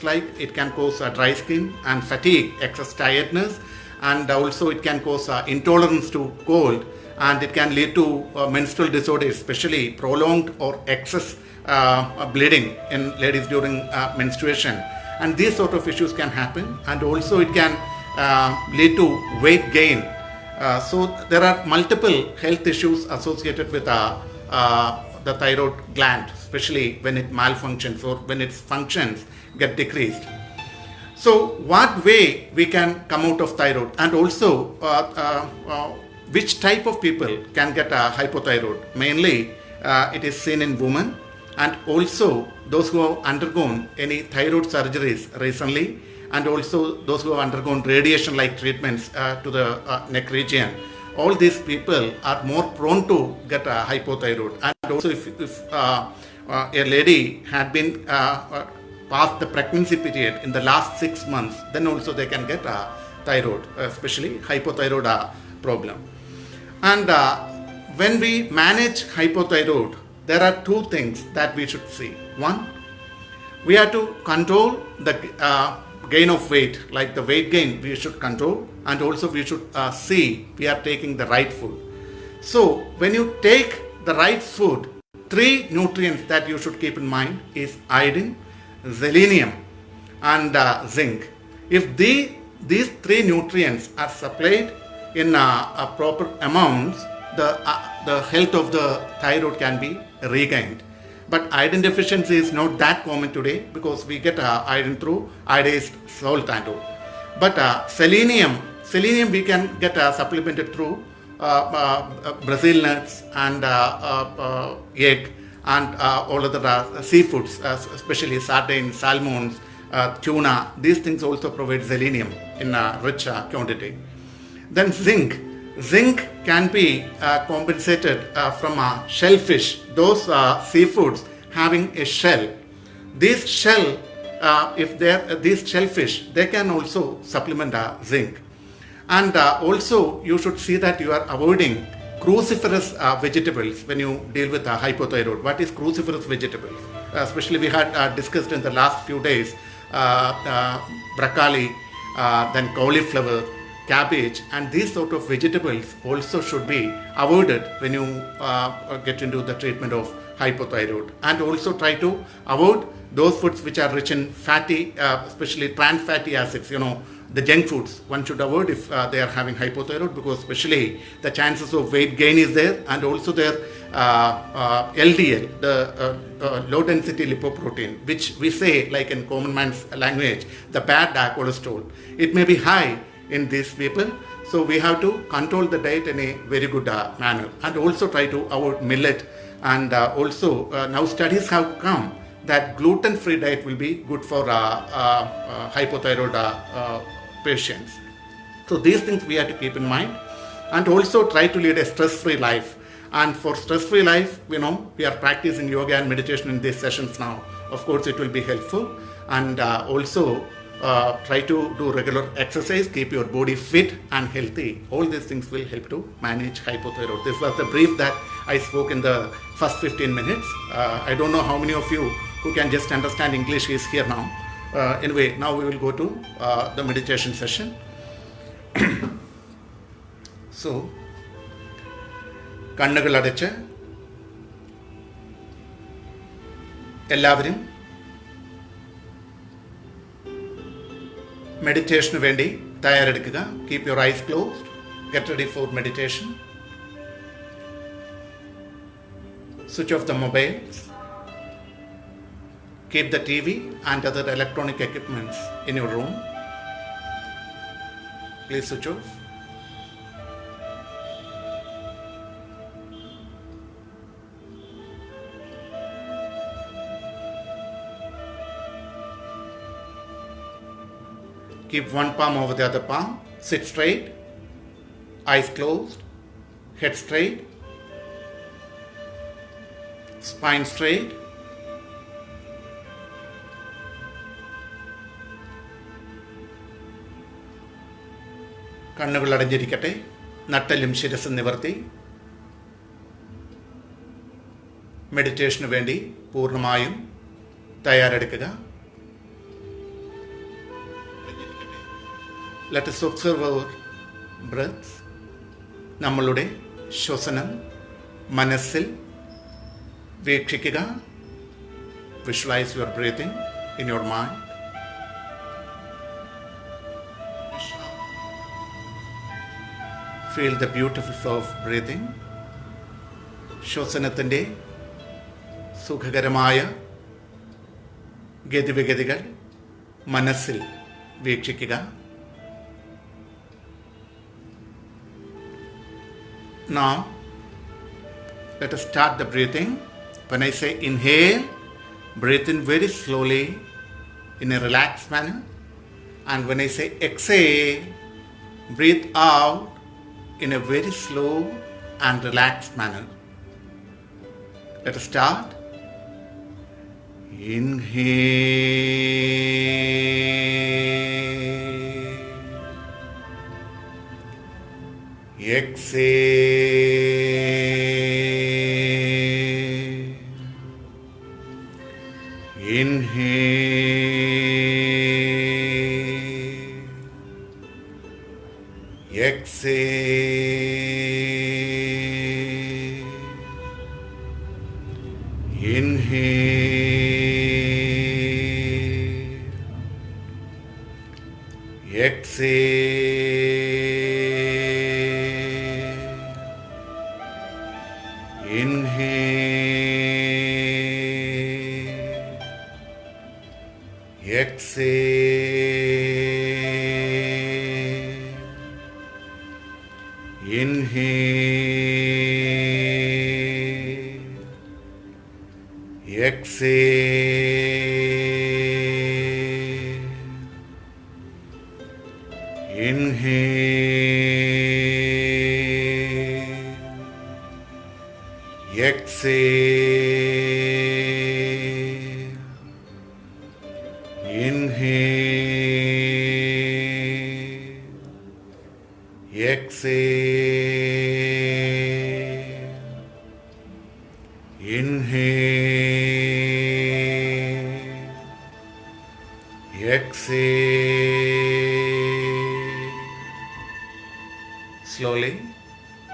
like it can cause dry skin and fatigue, excess tiredness, and also it can cause intolerance to cold, and it can lead to menstrual disorders, especially prolonged or excess bleeding in ladies during menstruation. And these sort of issues can happen, and also it can lead to weight gain. So there are multiple health issues associated with the thyroid gland, especially when it malfunctions or when its functions get decreased. So what way we can come out of thyroid, and also which type of people can get a hypothyroid? Mainly it is seen in women, and also those who have undergone any thyroid surgeries recently, and also those who have undergone radiation like treatments to the neck region. All these people are more prone to get a hypothyroid. And also if a lady had been past the pregnancy period in the last 6 months, then also they can get a thyroid, especially hypothyroid problem. And when we manage hypothyroid, there are two things that we should see. One, we have to control the gain of weight, like the weight gain we should control, and also we should see we are taking the right food. So when you take the right food, three nutrients that you should keep in mind is iodine, selenium, and zinc. If these three nutrients are supplied in a proper amounts, the health of the thyroid can be regained. But iodine deficiency is not that common today because we get iodine through iodized salt and all. But selenium we can get supplemented through Brazil nuts and egg and all other seafoods, especially sardines, salmons, tuna. These things also provide selenium in rich quantity. Then zinc can be compensated from shellfish, those seafoods having a shell. These shellfish, they can also supplement zinc. And also you should see that you are avoiding cruciferous vegetables when you deal with hypothyroid. What is cruciferous vegetables? Especially we had discussed in the last few days broccoli, then cauliflower, cabbage, and these sort of vegetables also should be avoided when you get into the treatment of hypothyroid. And also try to avoid those foods which are rich in fatty, especially trans fatty acids, the junk foods one should avoid if they are having hypothyroid, because especially the chances of weight gain is there, and also their LDL, the low density lipoprotein, which we say like in common man's language, the bad cholesterol, it may be high in these people. So we have to control the diet in a very good manner, and also try to avoid millet. And also now studies have come that gluten-free diet will be good for hypothyroid patients. So these things we have to keep in mind, and also try to lead a stress-free life. And for stress-free life, we are practicing yoga and meditation in these sessions now. Of course, it will be helpful. And also try to do regular exercise, keep your body fit and healthy. All these things will help to manage hypothyroid. This was the brief that I spoke in the first 15 minutes. I don't know how many of you who can just understand English is here now. Anyway, now we will go to the meditation session. So, കണ്ണുകളടച്ച് എല്ലാവരും മെഡിറ്റേഷന് വേണ്ടി തയ്യാറെടുക്കുക. Keep your eyes closed. Get ready for meditation. Switch off the mobiles. Keep the TV and other electronic equipments in your room. Please switch off. Keep one palm over the other palm. Sit straight. Eyes closed. Head straight. Spine straight. കണ്ണുകൾ അടഞ്ഞിരിക്കട്ടെ. നട്ടെല്ലും ശിരസും നിവർത്തി മെഡിറ്റേഷന് വേണ്ടി പൂർണ്ണമായും തയ്യാറെടുക്കുക. Let us observe our breath. നമ്മളുടെ ശ്വസനം മനസ്സിൽ വീക്ഷിക്കുക. Visualize your breathing in your mind. Feel the beautiful flow of breathing. ശ്വസനത്തിൻ്റെ സുഖകരമായ ഗതിവിഗതികൾ മനസ്സിൽ വീക്ഷിക്കുക. Now, let us start the breathing. When I say inhale, breathe in very slowly in a relaxed manner. And when I say exhale, breathe out in a very slow and relaxed manner. Let us start. Inhale. Exhale. Inhale. Exhale. Inhale. Exhale. Inhale. Exhale. Inhale. Exhale. Inhale. Exhale. Inhale. Exhale. Inhale. Exhale. Slowly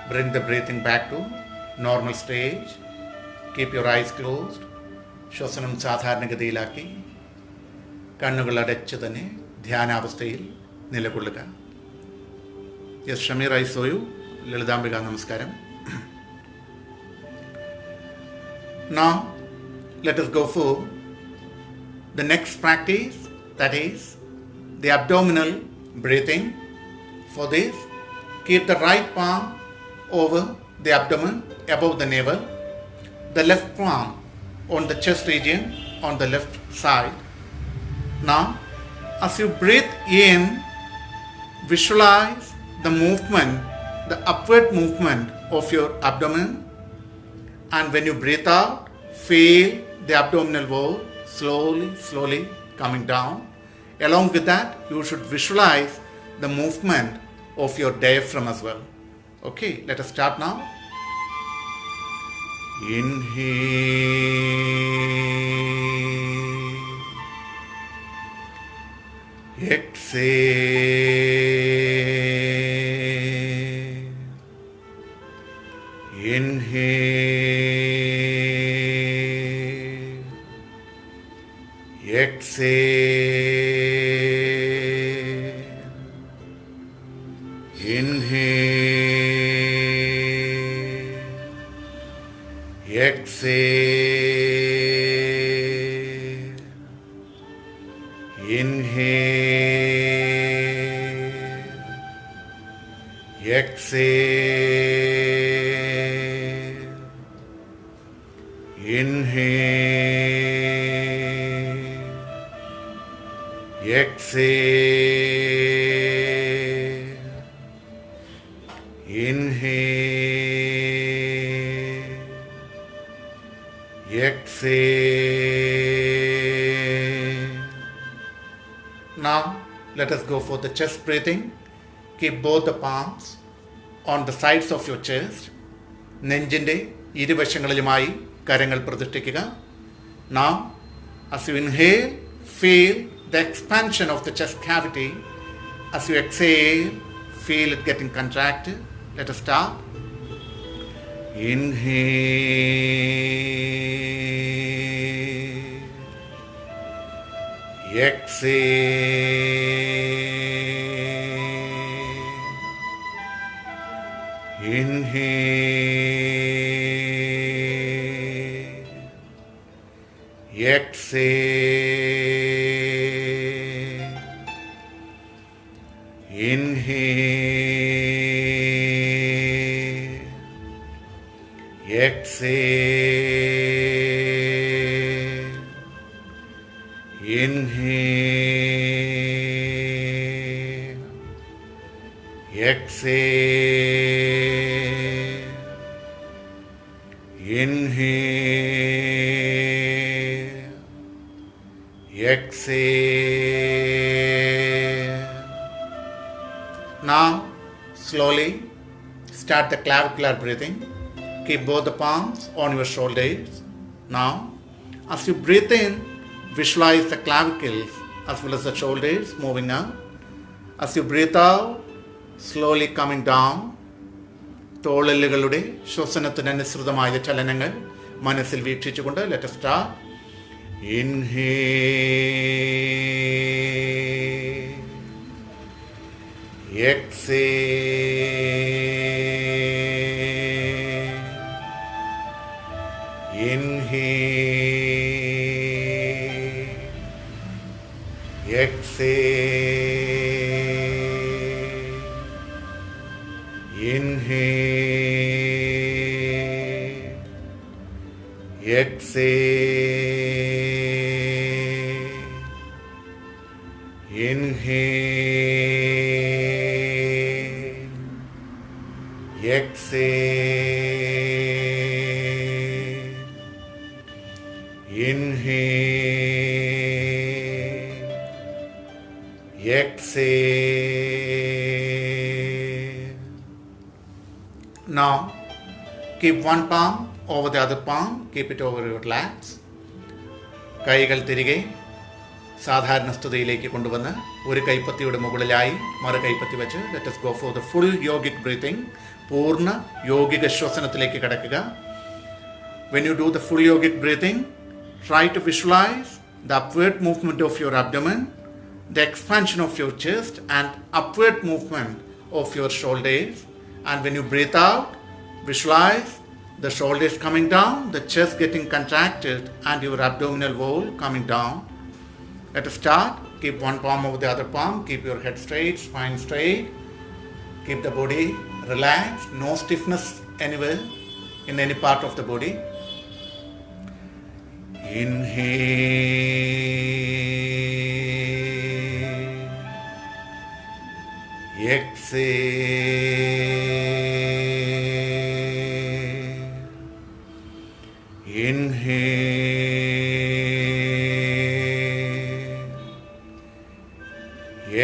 bring the breathing back to normal stage. Keep your eyes closed. ശ്വസനം സാധാരണഗതിയിലാക്കി കണ്ണുകൾ അടച്ച് തന്നെ ധ്യാനാവസ്ഥയിൽ നിലകൊള്ളുക. Yes Shameer, I saw you. Lalithambika നമസ്കാരം. Now let us go for the next practice, that is the abdominal breathing. For this, keep the right palm over the abdomen above the navel, the left palm on the chest region on the left side. Now, as you breathe in, visualize the movement, the upward movement of your abdomen, and when you breathe out, feel the abdominal wall slowly coming down. Along with that, you should visualize the movement of your diaphragm as well. Okay, let us start now. Inhale. Exhale. Inhale. exhale, inhale, exhale, inhale, exhale, inhale, exhale, inhale, exhale. Now let us go for the chest breathing. Keep both the palms on the sides of your chest. നെഞ്ചിൻ്റെ ഇരുവശങ്ങളിലുമായി കരങ്ങൾ പ്രതിഷ്ഠിക്കുക. Now, as you inhale, feel the expansion of the chest cavity. As you exhale, feel it getting contracted. Let us start. Inhale, exhale, inhale, exhale, inhale, exhale, inhale, exhale, inhale, exhale. Now, slowly start the clavicular breathing. Keep both the palms on your shoulders. Now, as you breathe in, visualize the clavicles as well as the shoulders moving up. As you breathe out, slowly coming down. തോളലുകളുടെ ശ്വസനത്തിനനുസൃതമായ ചലനങ്ങൾ മനസ്സിൽ വീക്ഷിച്ചുകൊണ്ട് let us start. Inhale, exhale, inhale, exhale, inhale, exhale, inhale, exhale, inhale, exhale. Now, keep one palm over the other palm. Keep it over your laps. കൈകൾ തിരികെ സാധാരണ സ്ഥിതിയിലേക്ക് കൊണ്ടുവന്ന് ഒരു കൈപ്പത്തിയുടെ മുകളിലായി മറു കൈപ്പത്തി വെച്ച് let us go for the full yogic breathing. പൂർണ്ണ യോഗിക ശ്വസനത്തിലേക്ക് കടക്കുക. When you do the full yogic breathing, try to visualize the upward movement of your abdomen, the expansion of your chest and upward movement of your shoulders. And when you breathe out, visualize the shoulders coming down, the chest getting contracted and your abdominal wall coming down. Let us start. Keep one palm over the other palm. Keep your head straight, spine straight. Keep the body relaxed. No stiffness anywhere in any part of the body. Inhale, exhale, inhale,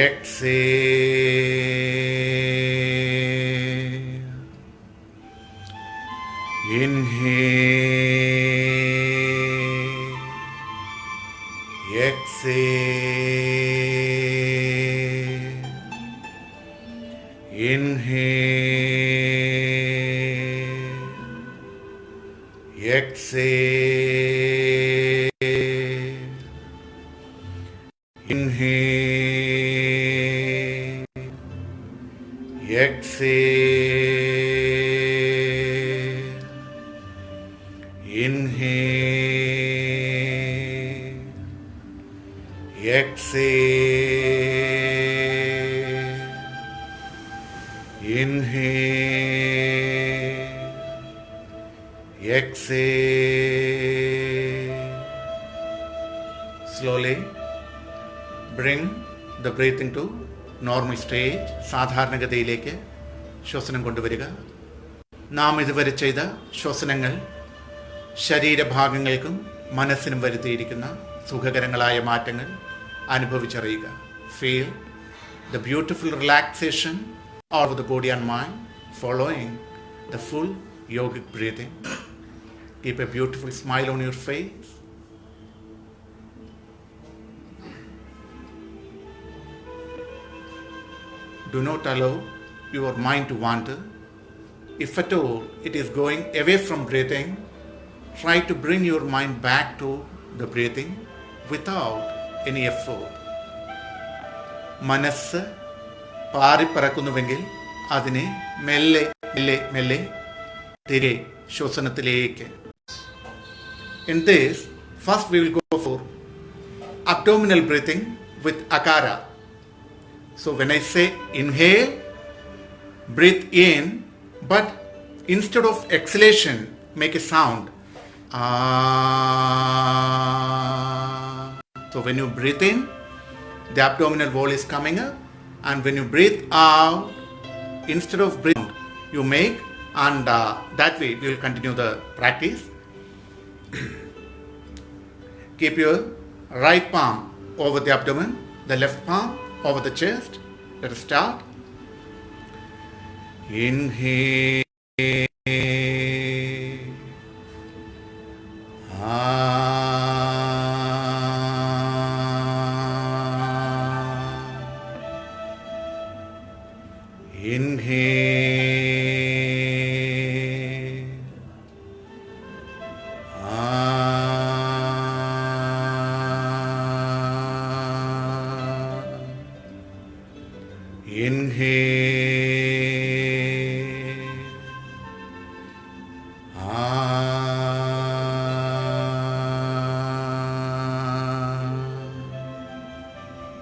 exhale, inhale, exhale, inhale, exhale, Inhale, exhale, inhale, exhale, inhale, exhale. Slowly bring the breathing to normal stage. സാധാരണഗതിയിലേക്ക് ശ്വസനം കൊണ്ടുവരിക. നാം ഇതുവരെ ചെയ്ത ശ്വസനങ്ങൾ ശരീരഭാഗങ്ങൾക്കും മനസ്സിനും വരുത്തിയിരിക്കുന്ന സുഖകരങ്ങളായ മാറ്റങ്ങൾ അനുഭവിച്ചറിയുക. Feel the beautiful relaxation all over the body and mind following the full yogic breathing. Keep a beautiful smile on your face. Do not allow your mind to wander. If at all it is going away from breathing, try to bring your mind back to the breathing without any effort. മനസ്സ് പാറിപ്പറക്കുന്നുവെങ്കിൽ അതിനെ മെല്ലെ മെല്ലെ മെല്ലെ തിരികെ ശ്വസനത്തിലേക്ക്. In this, first we will go for abdominal breathing with akara. So when I say inhale, breathe in, but instead of exhalation, make a sound. So when you breathe in, the abdominal wall is coming up, and when you breathe out, instead of breathing, you make, and that way we will continue the practice. Keep your right palm over the abdomen, the left palm over the chest. Let us start. Inhale. Inhale. Inhale.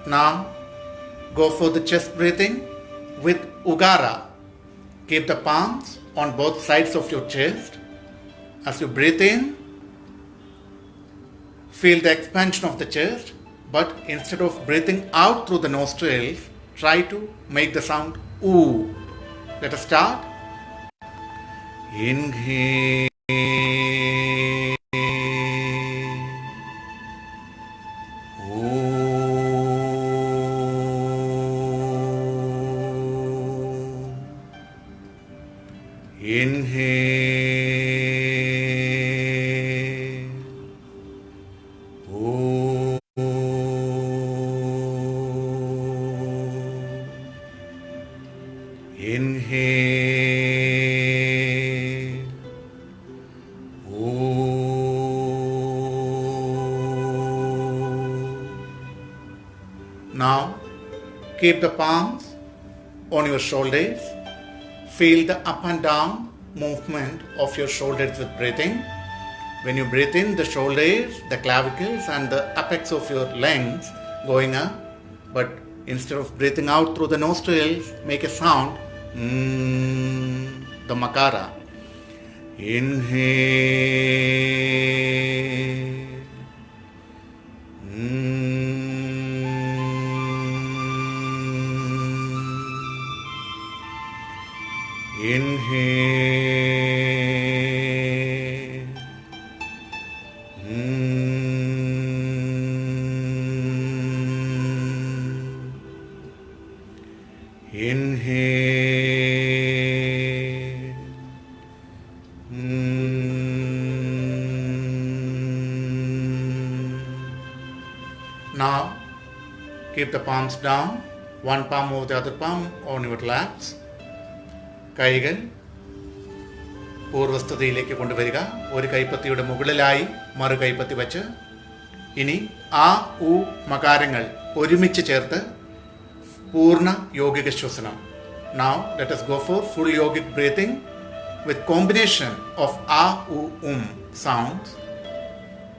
Now go for the chest breathing with Ugara. Keep the palms on both sides of your chest. As you breathe in, feel the expansion of the chest, but instead of breathing out through the nostrils, try to make the sound oo. Let us start. Inhale. Inhale. Oh. Inhale. Oh. Now keep the palms on your shoulders. Feel the up and down movement of your shoulders with breathing. When you breathe in, the shoulders, the clavicles, and the apex of your legs going up. But instead of breathing out through the nostrils, make a sound, the makara. Inhale. Inhale. Inhale. Now keep the palms down, one palm over the other palm on your laps. കൈകൾ പൂർവസ്ഥതയിലേക്ക് കൊണ്ടുവരിക. ഒരു കൈപ്പത്തിയുടെ മുകളിലായി മറു കൈപ്പത്തി വച്ച് ഇനി ആ ഉ മകാരങ്ങൾ ഒരുമിച്ച് ചേർത്ത് പൂർണ്ണ യോഗിക ശ്വസനം. Now let us go for full yogic breathing with combination of A, U, sounds.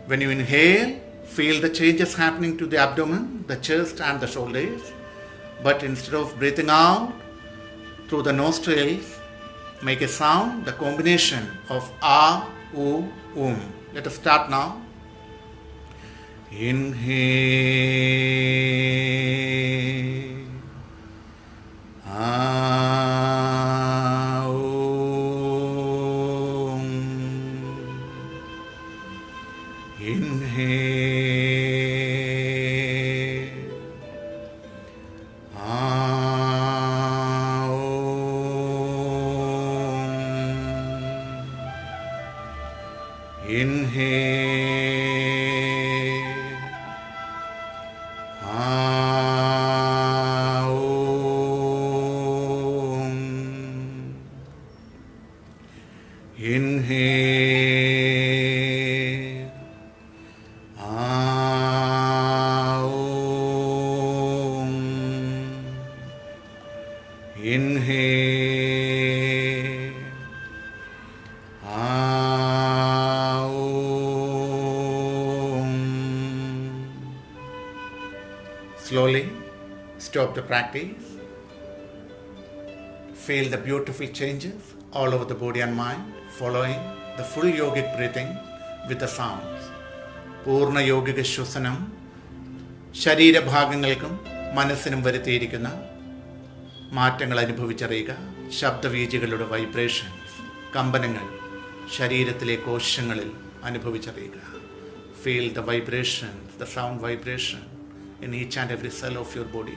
When you inhale, feel the changes happening to the abdomen, the chest and the shoulders. But instead of breathing out through the nostrils, make a sound, the combination of A, U, Let us start now. Inhale. Slowly stop the practice. Feel the beautiful changes all over the body and mind following the full yogic breathing with the sounds. പൂർണ്ണ യോഗിക ശ്വസനം ശരീരഭാഗങ്ങൾക്കും മനസ്സിനും വരുത്തിയിരിക്കുന്ന മാറ്റങ്ങൾ അനുഭവിച്ചറിയുക. ശബ്ദവീചികളുടെ vibrations, കമ്പനങ്ങൾ ശരീരത്തിലെ കോശങ്ങളിൽ അനുഭവിച്ചറിയുക. Feel the vibrations, the sound vibration in each and every cell of your body.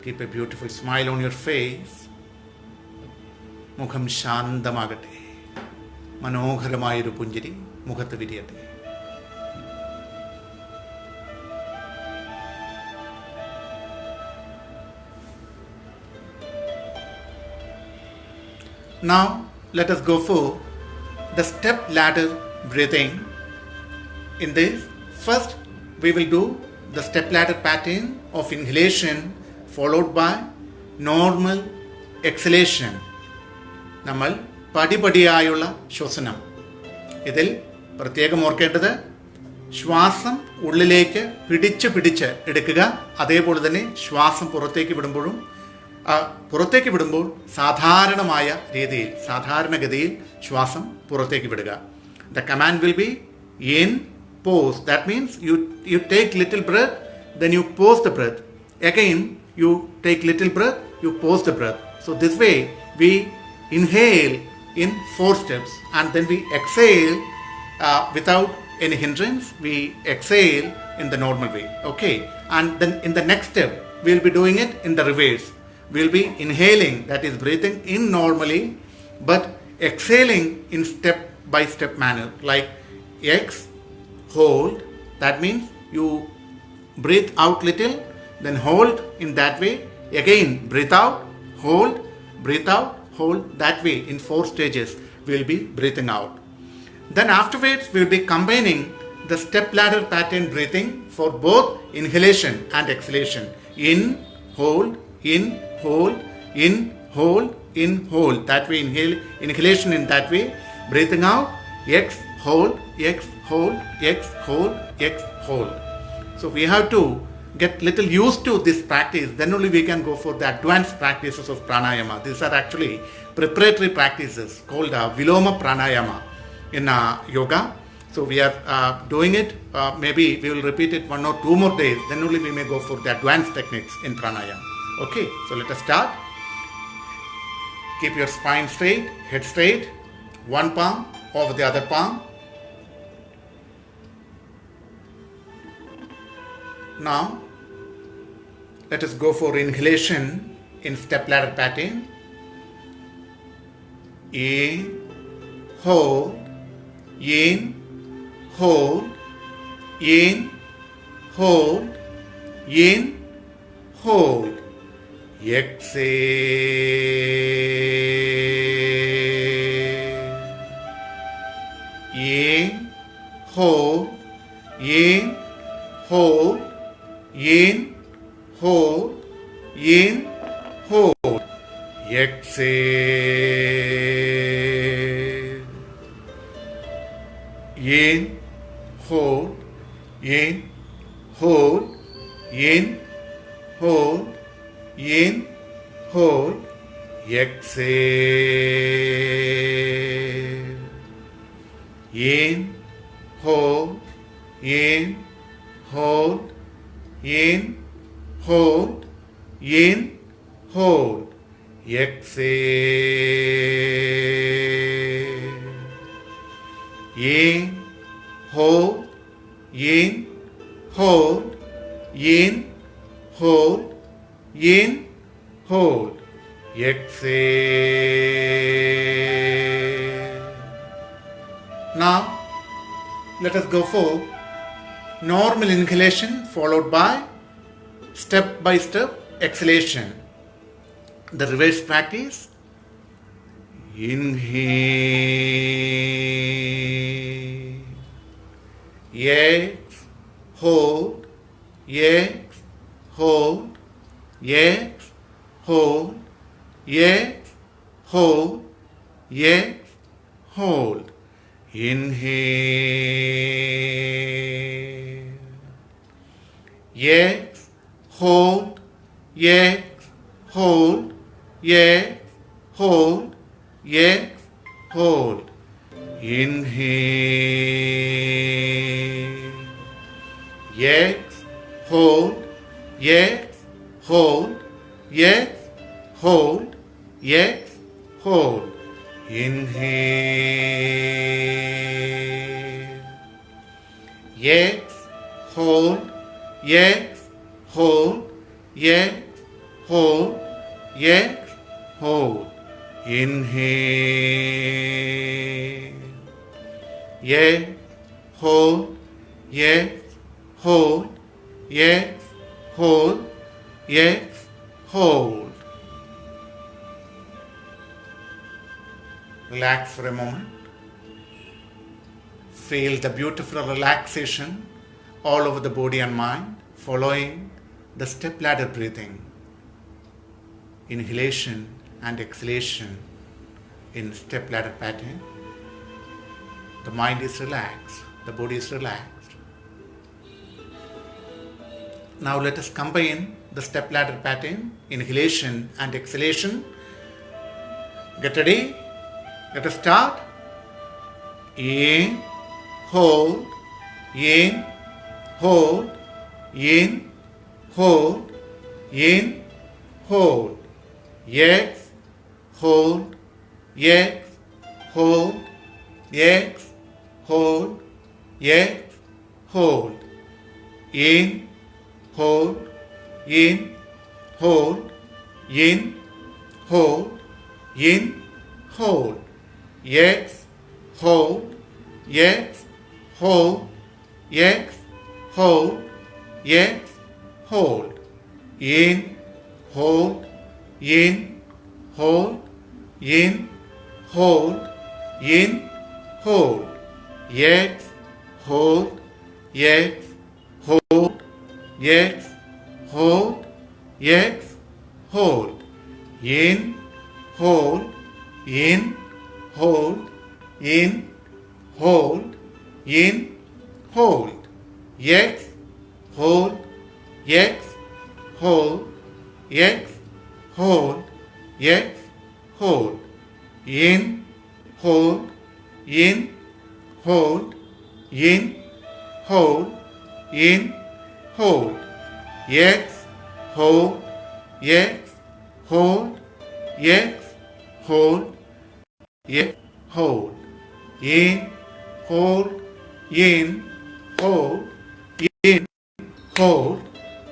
Keep a beautiful smile on your face. മുഖം ശാന്തമാകട്ടെ. മനോഹരമായൊരു പുഞ്ചിരി മുഖത്ത് വിരിയട്ടെ. Now let us go for the step ladder breathing. In this, first we will do the step ladder pattern of inhalation followed by normal exhalation. നമ്മൾ പടിപടിയായുള്ള ശ്വസനം. ഇതിൽ പ്രത്യേകം ഓർക്കേണ്ടത് ശ്വാസം ഉള്ളിലേക്ക് പിടിച്ച് എടുക്കുക. അതേപോലെ തന്നെ ശ്വാസം പുറത്തേക്ക് വിടുമ്പോൾ സാധാരണഗതിയിൽ ശ്വാസം പുറത്തേക്ക് വിടുക. The command will be in, pause. That means you take little breath, then you pause the breath. Again, you take little breath, you pause the breath. So this way, we inhale in 4 steps and then we exhale without any hindrance. We exhale in the normal way. Okay. And then in the next step, we'll be doing it in the reverse. We'll be inhaling, that is breathing in normally, but exhaling in step-by-step manner. Like X, hold. That means you breathe out little, then hold in that way. Again, breathe out, hold, breathe out, hold. That way, in 4 stages, we'll be breathing out. Then afterwards, we'll be combining the step ladder pattern breathing for both inhalation and exhalation. In, hold, in, hold, in, hold, in, hold. That way, inhalation in that way. Breathing out, X, hold, X, hold, X, hold, X, hold. So we have to get little used to this practice. Then only we can go for the advanced practices of pranayama. These are actually preparatory practices called Viloma pranayama in yoga. So we are doing it. Maybe we will repeat it 1 or 2 more days. Then only we may go for the advanced techniques in pranayama. Okay, so let us start. Keep your spine straight, head straight, one palm over the other palm. Now, let us go for inhalation in step ladder pattern. In, hold, in, hold, in, hold, in, hold. Exhale. In, hold, in, hold, in, hold, in, hold. Exhale. In, hold, in, hold, in, hold, in, hold. Exhale. In, hold, in, hold, in, hold, in, hold. Exhale. In, hold, in, hold, in, hold, in, hold. Exhale. Now, let us go for normal inhalation followed by step-by-step exhalation. The reverse practice. Inhale. Yes. Hold. Yes. Hold. Yes. Hold. Yes. Hold. Yes. Hold. Inhale. Yes. Hold. Yes. Hold. Yes. Hold. Yes. Hold. Inhale. Yes. Hold. Yes. Hold. Yes. Hold. Yes. Hold. Inhale. Yes. Hold. Yes. Hold. Yes. Hold. Yes. Hold. Inhale. Yes. Hold. Yes. Hold. Yes. Hold. Yes. Hold. Relax for a moment. Feel the beautiful relaxation all over the body and mind following the step ladder breathing. Inhalation and exhalation in step ladder pattern. The mind is relaxed, the body is relaxed. Now let us combine the step ladder pattern, inhalation and exhalation. Get ready? Let us start. In, hold, in, hold, in, hold, in, hold. Yes, hold, yes, hold, yes, hold, yes, hold. In, hold, in, hold, in, hold, in, hold. Yes, hold, yes, hold, yes, hold, yes, hold. In, hold, in, hold, in, hold, in, hold. Yes, hold, yes, hold, yes, hold, yes, hold. In, hold, in, hold, in, hold, in, hold. Yes, hold, yes, hold, yes, hold, yes, hold. In, hold, in, hold, in, hold, in, hold. Yes, hold, yes, hold, yes, hold, yes, hold. In, hold, in, hold, in, hold,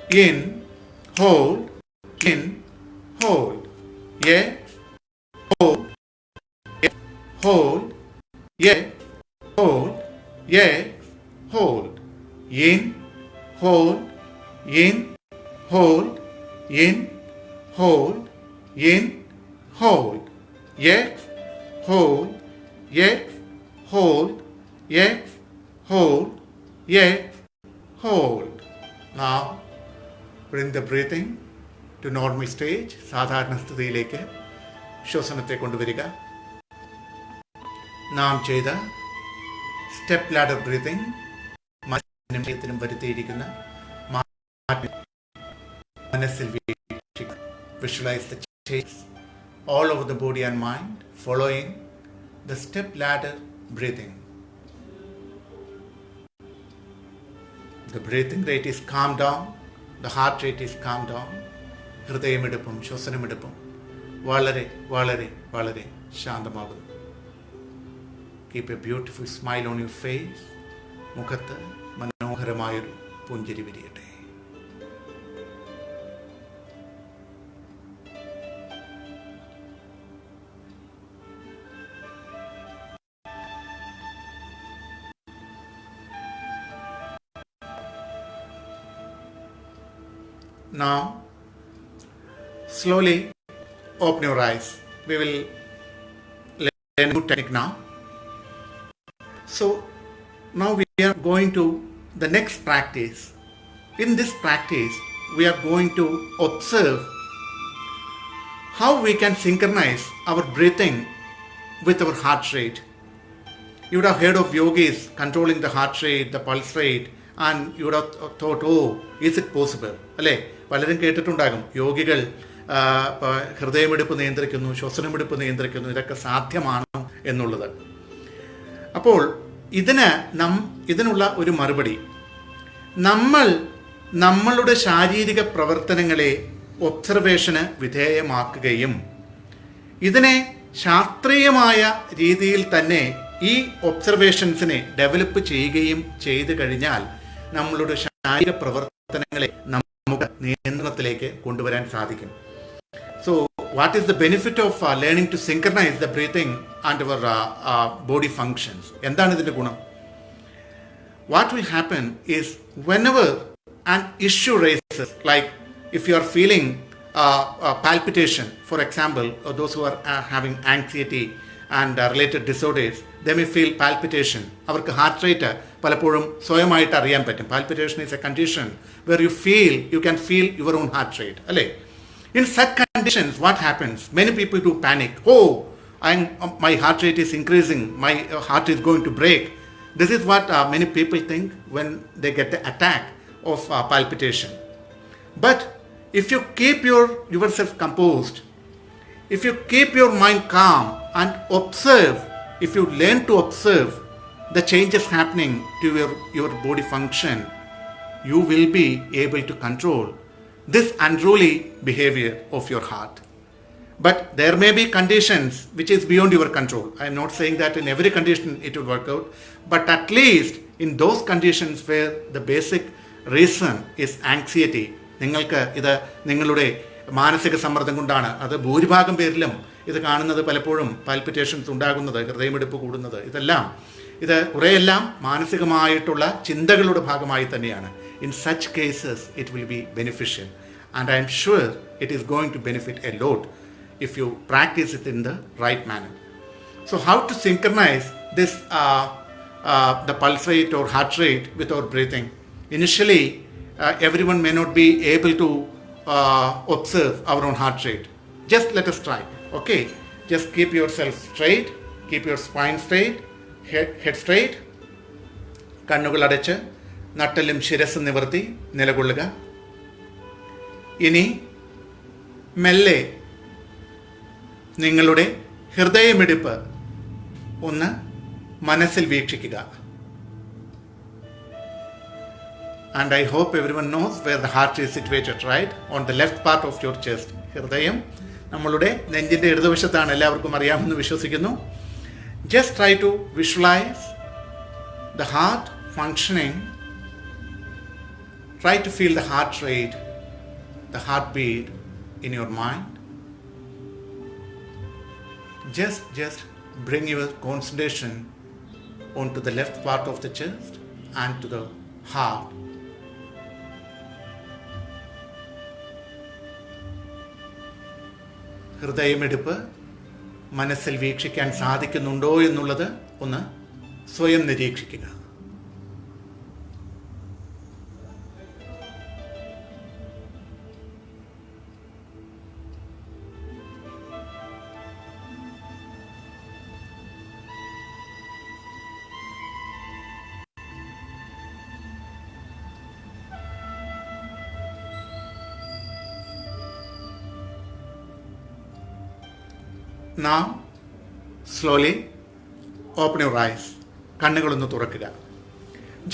in, hold, in, hold. Yes, hold, yes, hold, yes, hold, yes, hold. In, hold, in, hold, in, hold, in, hold. Yes, hold, yes, hold, yes, hold, yes, hold. Now bring the breathing to normal stage. സാധാരണ സ്ഥിതിയിലേക്ക് ശ്വസനത്തെ കൊണ്ടുവരിക. നാം ചെയ്ത step ladder breathing മനസ്സിനും വരുത്തിയിരിക്കുന്ന മനസ്സിൽ visualize the changes all over the body and mind following the step ladder breathing. The breathing rate is calmed down, the heart rate is calmed down. ഹൃദയമിടിപ്പും ശ്വസനമിടിപ്പും വളരെ വളരെ വളരെ ശാന്തമാകുന്നു. Keep a beautiful smile on your face. മുഖത്ത് മനോഹരമായൊരു പുഞ്ചിരി വിരിയട്ടെ. Now, slowly open your eyes. We will learn a new technique now. So, now we are going to the next practice. In this practice, we are going to observe how we can synchronize our breathing with our heart rate. You would have heard of yogis controlling the heart rate, the pulse rate, and you would have thought, oh, is it possible? അല്ലേ, പലരും കേട്ടിട്ടുണ്ടാകും യോഗികൾ ഹൃദയമിടിപ്പ് നിയന്ത്രിക്കുന്നു, ശ്വസനമിടിപ്പ് നിയന്ത്രിക്കുന്നു, ഇതൊക്കെ സാധ്യമാണോ എന്നുള്ളത്. അപ്പോൾ ഇതിനുള്ള ഒരു മറുപടി, നമ്മൾ നമ്മളുടെ ശാരീരിക പ്രവർത്തനങ്ങളെ ഒബ്സർവേഷന് വിധേയമാക്കുകയും ഇതിനെ ശാസ്ത്രീയമായ രീതിയിൽ തന്നെ ഈ ഒബ്സർവേഷൻസിനെ ഡെവലപ്പ് ചെയ്യുകയും ചെയ്തു കഴിഞ്ഞാൽ നമ്മളുടെ ശാരീരിക പ്രവർത്തനങ്ങളെ നമുക്ക് നിയന്ത്രണത്തിലേക്ക് കൊണ്ടുവരാൻ സാധിക്കും. So what is the benefit of learning to synchronize the breathing and our body functions? എന്താണ് ഇതിന്റെ ഗുണം? What will happen is whenever an issue raises, like if you are feeling palpitation, for example, or those who are having anxiety and related disorders, they may feel palpitation. അവർക്ക് heart rate പലപ്പോഴും സ്വയമായിട്ട് അറിയാൻ പറ്റും. Palpitation is a condition where you can feel your own heart rate. അല്ലേ? In such conditions, what happens? Many people do panic. Oh, my heart rate is increasing. My heart is going to break. This is what many people think when they get the attack of palpitation. But if you keep yourself composed, if you keep your mind calm and observe, if you learn to observe the changes happening to your body function, you will be able to control this unruly behavior of your heart. But there may be conditions which is beyond your control. I am not saying that in every condition it will work out, but at least in those conditions where the basic reason is anxiety, നിങ്ങൾക്ക് ഇത് നിങ്ങളുടെ മാനസിക സമ്മർദ്ദം കൊണ്ടാണ്, അത് ഭൂരിഭാഗം പേരിലും ഇത് കാണുന്നത് പലപ്പോഴും പാൽപിറ്റേഷൻസ് ഉണ്ടാകുന്നത്, ഹൃദയമിടിപ്പ് കൂടുന്നത്, ഇത് കുറേയെല്ലാം മാനസികമായിട്ടുള്ള ചിന്തകളുടെ ഭാഗമായി തന്നെയാണ്. In such cases, it will be beneficial, and I am sure it is going to benefit a lot if you practice it in the right manner. So, how to synchronize this the pulse rate or heart rate with our breathing? Initially, everyone may not be able to observe our own heart rate. Just let us try. Okay, just keep yourself straight, keep your spine straight, head straight, കണ്ണുകൾ അടച്ച് നട്ടലും ശിരസ്സും നിവർത്തി നിലകൊള്ളുക. ഇനി മെല്ലെ നിങ്ങളുടെ ഹൃദയമിടിപ്പ് ഒന്ന് മനസ്സിൽ വീക്ഷിക്കുക. And I hope everyone knows where the heart is situated, right? On the left part of your chest. ഹൃദയം നമ്മളുടെ നെഞ്ചിൻ്റെ ഇടതുവശത്താണ്, എല്ലാവർക്കും അറിയാമെന്ന് വിശ്വസിക്കുന്നു. Just try to visualize the heart functioning. Try to feel the heart rate, the heartbeat in your mind. Just bring your concentration onto the left part of the chest and to the heart. ഹൃദയമിടിപ്പ് മനസ്സിൽ വീക്ഷിക്കാൻ സാധിക്കുന്നുണ്ടോ എന്നുള്ളത് ഒന്ന് സ്വയം നിരീക്ഷിക്കുക. Now, slowly open your eyes. കണ്ണുകളൊന്ന് തുറക്കുക.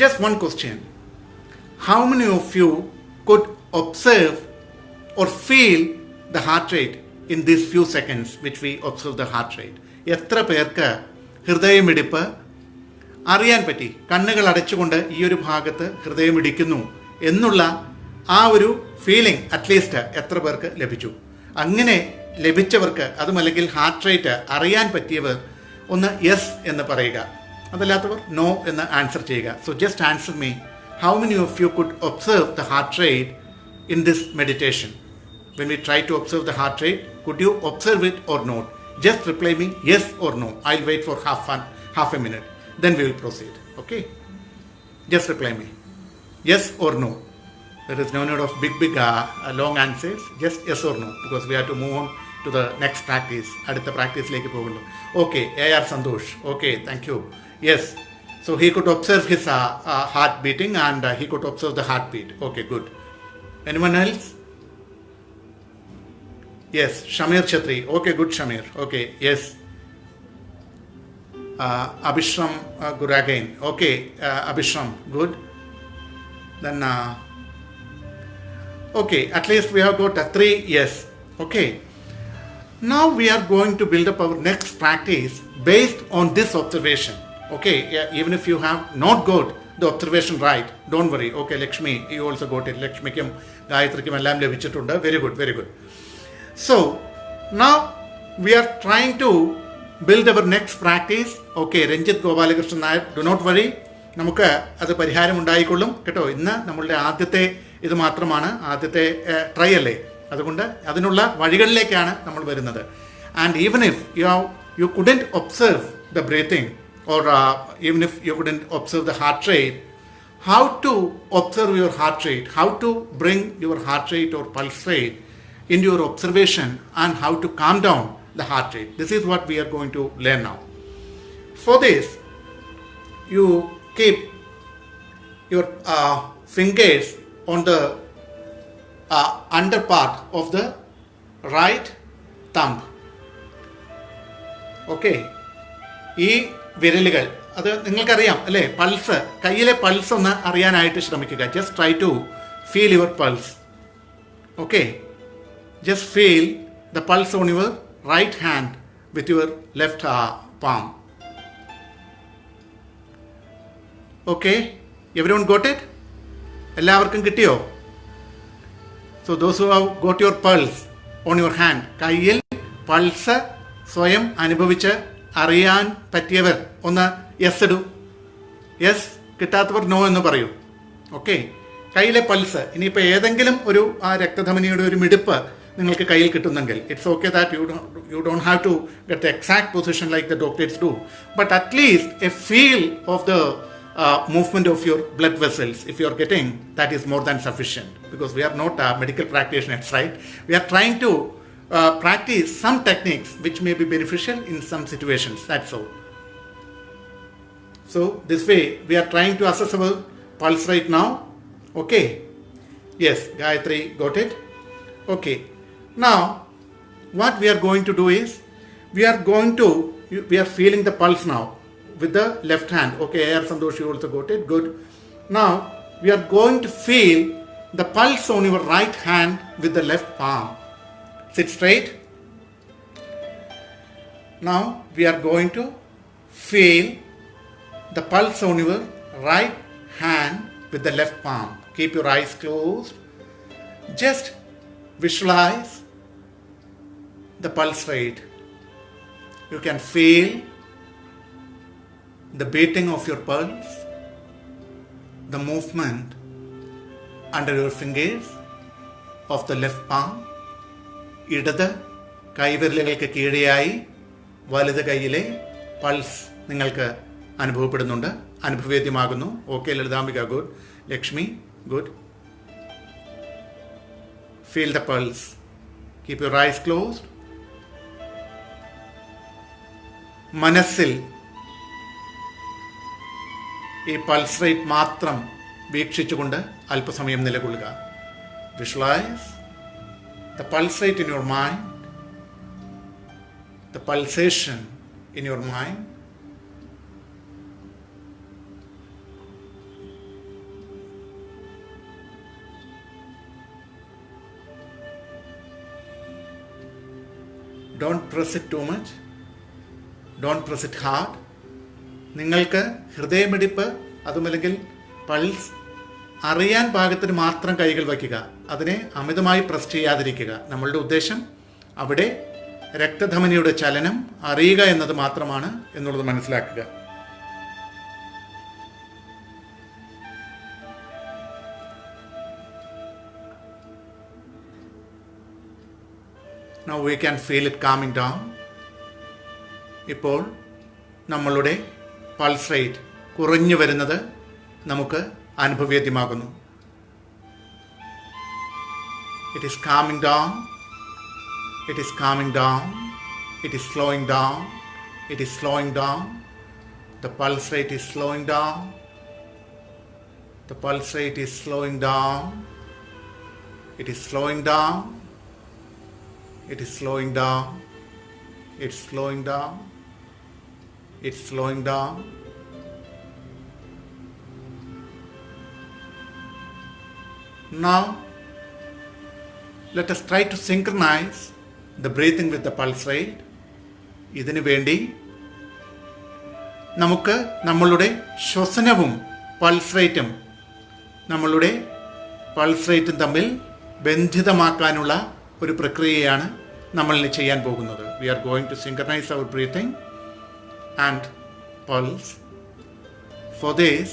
Just one question. How many of you could observe or feel the heart rate in these few seconds which we observe the heart rate? എത്ര പേർക്ക് ഹൃദയമിടിപ്പ് അറിയാൻ പറ്റി? കണ്ണുകൾ അടച്ചുകൊണ്ട് ഈ ഒരു ഭാഗത്ത് ഹൃദയമിടിക്കുന്നു എന്നുള്ള ആ ഒരു ഫീലിംഗ് അറ്റ്ലീസ്റ്റ് എത്ര പേർക്ക് ലഭിച്ചു? അങ്ങനെ ലഭിച്ചവർക്ക്, അതുമല്ലെങ്കിൽ ഹാർട്ട് റേറ്റ് അറിയാൻ പറ്റിയവർ ഒന്ന് യെസ് എന്ന് പറയുക. അതല്ലാത്തവർ നോ എന്ന് ആൻസർ ചെയ്യുക. So just answer me. How many of you could observe the heart rate in this meditation? When we try to observe the heart rate, could you observe it or not? Just reply me yes or no. I'll wait for half a minute. Then we will proceed. Okay? Just reply me yes or no. There is no need of big long answers. Just yes or no, because we have to move on to the next practice. Adutha practice like pogundu. Okay, AR Santosh. Okay, thank you. Yes. So he could observe his heart beating and he could observe the heartbeat. Okay, good. Anyone else? Yes, Shamir Chatri. Okay, good Shamir. Okay, yes. Abhishram Guragain. Okay, Abhishram, good. Then, okay, at least we have got 3 yes. Okay. Now we are going to build up our next practice based on this observation. Okay, yeah, even if you have not got the observation right, don't worry. Okay, Lakshmi, you also got it. Lakshmikum, Gayatrikum, ellam levichittundu. Very good, very good. So, now we are trying to build our next practice. Okay, Ranjit Gopalakrishnan Nair, do not worry. നമുക്ക് അത് പരിഹാരം ഉണ്ടായിക്കൊള്ളും കേട്ടോ. ഇന്ന് നമ്മളുടെ ആദ്യത്തെ ഇത് മാത്രമാണ്, ആദ്യത്തെ ട്രൈ അല്ലേ. അതുകൊണ്ട് അതിനുള്ള വഴികളിലേക്കാണ് നമ്മൾ വരുന്നത്. And even if you couldn't observe the breathing or even if you couldn't observe the heart rate, how to observe your heart rate, how to bring your heart rate or pulse rate into your observation and how to calm down the heart rate. This is what we are going to learn now. For this, you keep your fingers on the under part of the right thumb. Okay. ഈ വിരലുകൾ അത് നിങ്ങൾക്കറിയാം അല്ലേ? Pulse, കയ്യിലെ pulse ഒന്ന് അറിയാനായിട്ട് ശ്രമിക്കുക. Just try to feel your pulse. Okay, just feel the pulse on your right hand with your left palm. Okay, everyone got it? എല്ലാവർക്കും കിട്ടിയോ? So those who have got your pulse on your hand, കയ്യിൽ pulse സ്വയം അനുഭവിച്ച് അറിയാൻ പറ്റിയവർ ഒന്ന് yes ഇടൂ. Yes, കിട്ടാത്തവർ no എന്ന് പറയൂ. ഓക്കെ, കയ്യിലെ പൾസ്, ഇനിയിപ്പോൾ ഏതെങ്കിലും ഒരു ആ രക്തധമനിയുടെ ഒരു മിടിപ്പ് നിങ്ങൾക്ക് കയ്യിൽ കിട്ടുന്നെങ്കിൽ it's okay that you don't have to get the exact position like the doctors do, but at least a feel of the movement of your blood vessels, if you are getting, that is more than sufficient, because we are not medical practitioners, right? We are trying to practice some techniques which may be beneficial in some situations, that's all. So this way we are trying to assess our pulse right now. Okay, yes, Gayatri got it. Okay, now what we are going to do is we are feeling the pulse now with the left hand. Okay, AR Santosh, you also got it. Good. Now we are going to feel the pulse on your right hand with the left palm. Sit straight. Now we are going to feel the pulse on your right hand with the left palm. Keep your eyes closed. Just visualize the pulse rate. You can feel the beating of your pulse, the movement under your fingers of the left palm. ഇടത് കൈവിരലുകൾക്ക് കീഴെയായി വലത് കൈയിലെ pulse നിങ്ങൾക്ക് അനുഭവപ്പെടുന്നുണ്ട്, അനുഭവേദ്യമാകുന്നു. Okay Lalithambika, good. Lakshmi, good. Feel the pulse. Keep your eyes closed. മനസ്സിൽ ഈ pulse rate മാത്രം വീക്ഷിച്ചുകൊണ്ട് അല്പസമയം നിലകൊള്ളുക. Visualise the pulse rate in your mind the pulsation in your mind. Don't press it too much. Don't press it hard. നിങ്ങൾക്ക് ഹൃദയമിടിപ്പ് അതുമല്ലെങ്കിൽ pulse അറിയാൻ പാകത്തിന് മാത്രം കൈകൾ വയ്ക്കുക. അതിനെ അമിതമായി പ്രസ് ചെയ്യാതിരിക്കുക. നമ്മളുടെ ഉദ്ദേശം അവിടെ രക്തധമനിയുടെ ചലനം അറിയുക എന്നത് മാത്രമാണ് എന്നുള്ളത് മനസ്സിലാക്കുക. Now we can feel it calming down. ഇപ്പോൾ നമ്മളുടെ പൾസ് റേറ്റ് കുറഞ്ഞു വരുന്നത് നമുക്ക് അനുഭവവേദ്യമാകുന്നു. It is calming down. It is calming down. It is slowing down. It is slowing down. The pulse rate is slowing down. The pulse rate is slowing down. It is slowing down. It is slowing down. It's slowing down. It's slowing down. Now, let us try to synchronize the breathing with the pulse rate. ഇതിനു വേണ്ടി നമുക്ക് നമ്മളുടെ ശ്വസനവും pulse റേറ്റും തമ്മിൽ ബന്ധിതമാക്കാനുള്ള ഒരു പ്രക്രിയയാണ് നമ്മൾ ചെയ്യാൻ പോകുന്നത്. We are going to synchronize our breathing and pulse. For this,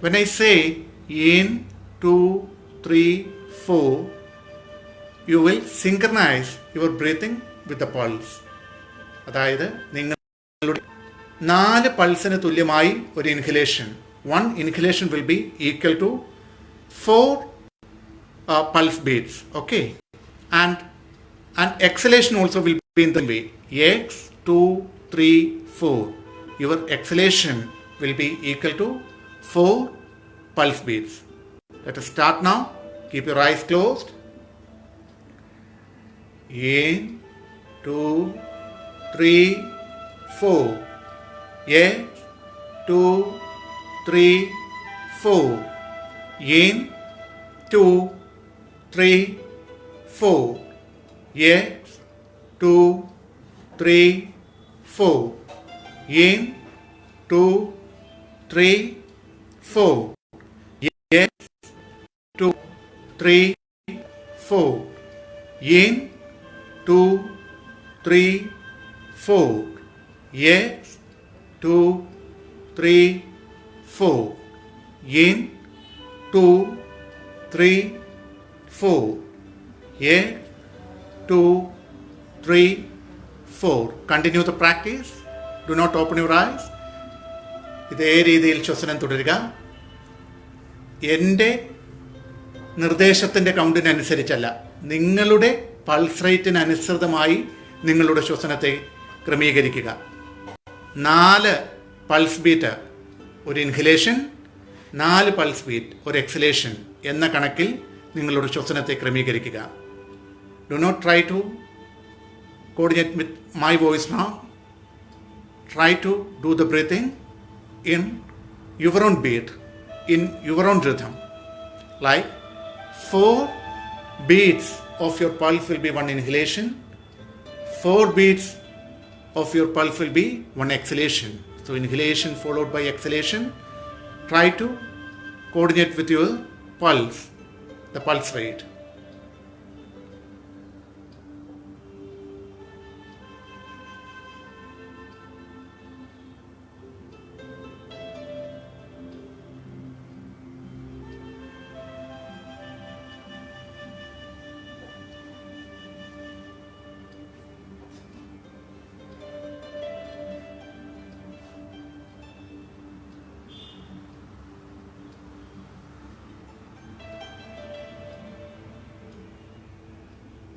when I say in 2, 3, 4, you will synchronize your breathing with the pulse. അതായത് നിങ്ങളുടെ 4 പൾസിന് തുല്യമായി ഒരു inhalation, 1 inhalation will be equal to 4 pulse beats. Okay, and exhalation also will be in the way. X 2, 3, 4. Your exhalation will be equal to 4 pulse beats. Let us start now. Keep your eyes closed. In 2, 3, 4. X 2, 3, 4. In 2, 3, 4. X 2, 3, 4. In 2, 3, 4. X 2, 3, 4. In 2, 3, 4. X 2, 3, 4. In 2, 3, 4. X 2, 3, 4. Continue the practice. Do not open your eyes. ഇതേ രീതിയിൽ ശ്വസനം തുടരുക. എൻ്റെ നിർദ്ദേശത്തിൻ്റെ കൗണ്ടിനനുസരിച്ചല്ല, നിങ്ങളുടെ pulse റേറ്റിനനുസൃതമായി നിങ്ങളുടെ ശ്വസനത്തെ ക്രമീകരിക്കുക. 4 pulse beat ഒരു inhalation, 4 pulse beat ഒരു എക്സലേഷൻ എന്ന കണക്കിൽ നിങ്ങളുടെ ശ്വസനത്തെ ക്രമീകരിക്കുക. Do not try to coordinate with my voice now. Try to do the breathing in your own beat, in your own rhythm. Like 4 beats of your pulse will be 1 inhalation, 4 beats of your pulse will be 1 exhalation. So inhalation followed by exhalation. Try to coordinate with your pulse, the pulse rate.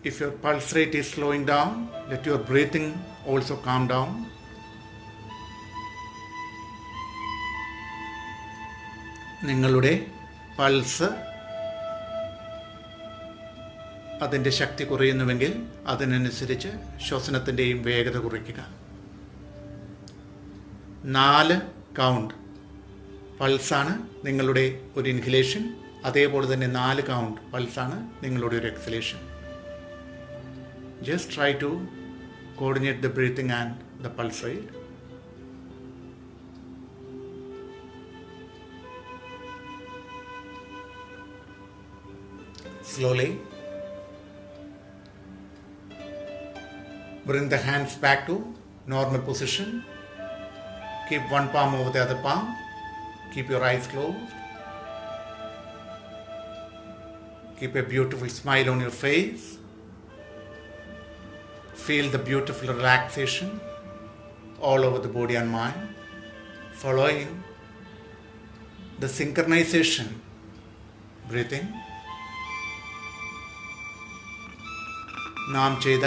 If your pulse rate is slowing down, let your breathing also calm down. നിങ്ങളുടെ pulse അതിൻ്റെ ശക്തി കുറയുന്നുവെങ്കിൽ അതിനനുസരിച്ച് ശ്വസനത്തിൻ്റെയും വേഗത കുറയ്ക്കുക. 4 count പൾസാണ് നിങ്ങളുടെ ഒരു inhalation, അതേപോലെ തന്നെ 4 കൗണ്ട് പൾസാണ് നിങ്ങളുടെ ഒരു exhalation. Just try to coordinate the breathing and the pulse rate. Slowly bring the hands back to normal position. Keep one palm over the other palm. Keep your eyes closed. Keep a beautiful smile on your face. Feel the beautiful relaxation all over the body and mind, following the synchronization breathing. നാം ചെയ്ത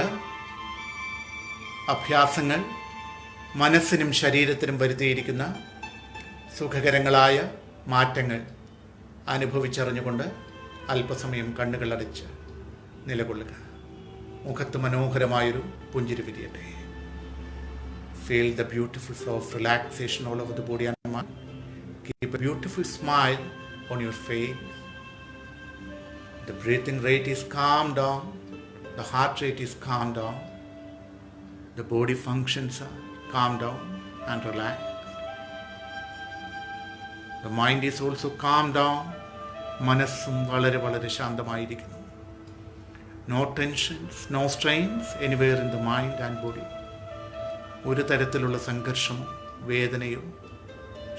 അഭ്യാസങ്ങൾ മനസ്സിനും ശരീരത്തിനും വരുത്തിയിരിക്കുന്ന സുഖകരങ്ങളായ മാറ്റങ്ങൾ അനുഭവിച്ചറിഞ്ഞുകൊണ്ട് അല്പസമയം കണ്ണുകളടച്ച് നിലകൊള്ളുക. മുഖത്ത് മനോഹരമായൊരു പുഞ്ചിരി വിരിയട്ടെ. Feel the beautiful flow of relaxation all over the body and mind. Keep a beautiful smile on your face. The breathing rate is calmed down. The heart rate is calmed down. The body functions are calmed down and relaxed. The mind is also calmed down. മനസ്സും വളരെ വളരെ ശാന്തമായിരിക്കുന്നു. No tensions, no strains anywhere in the mind and body. ഒരു തരത്തിലുള്ള സംഘർഷമോ വേദനയോ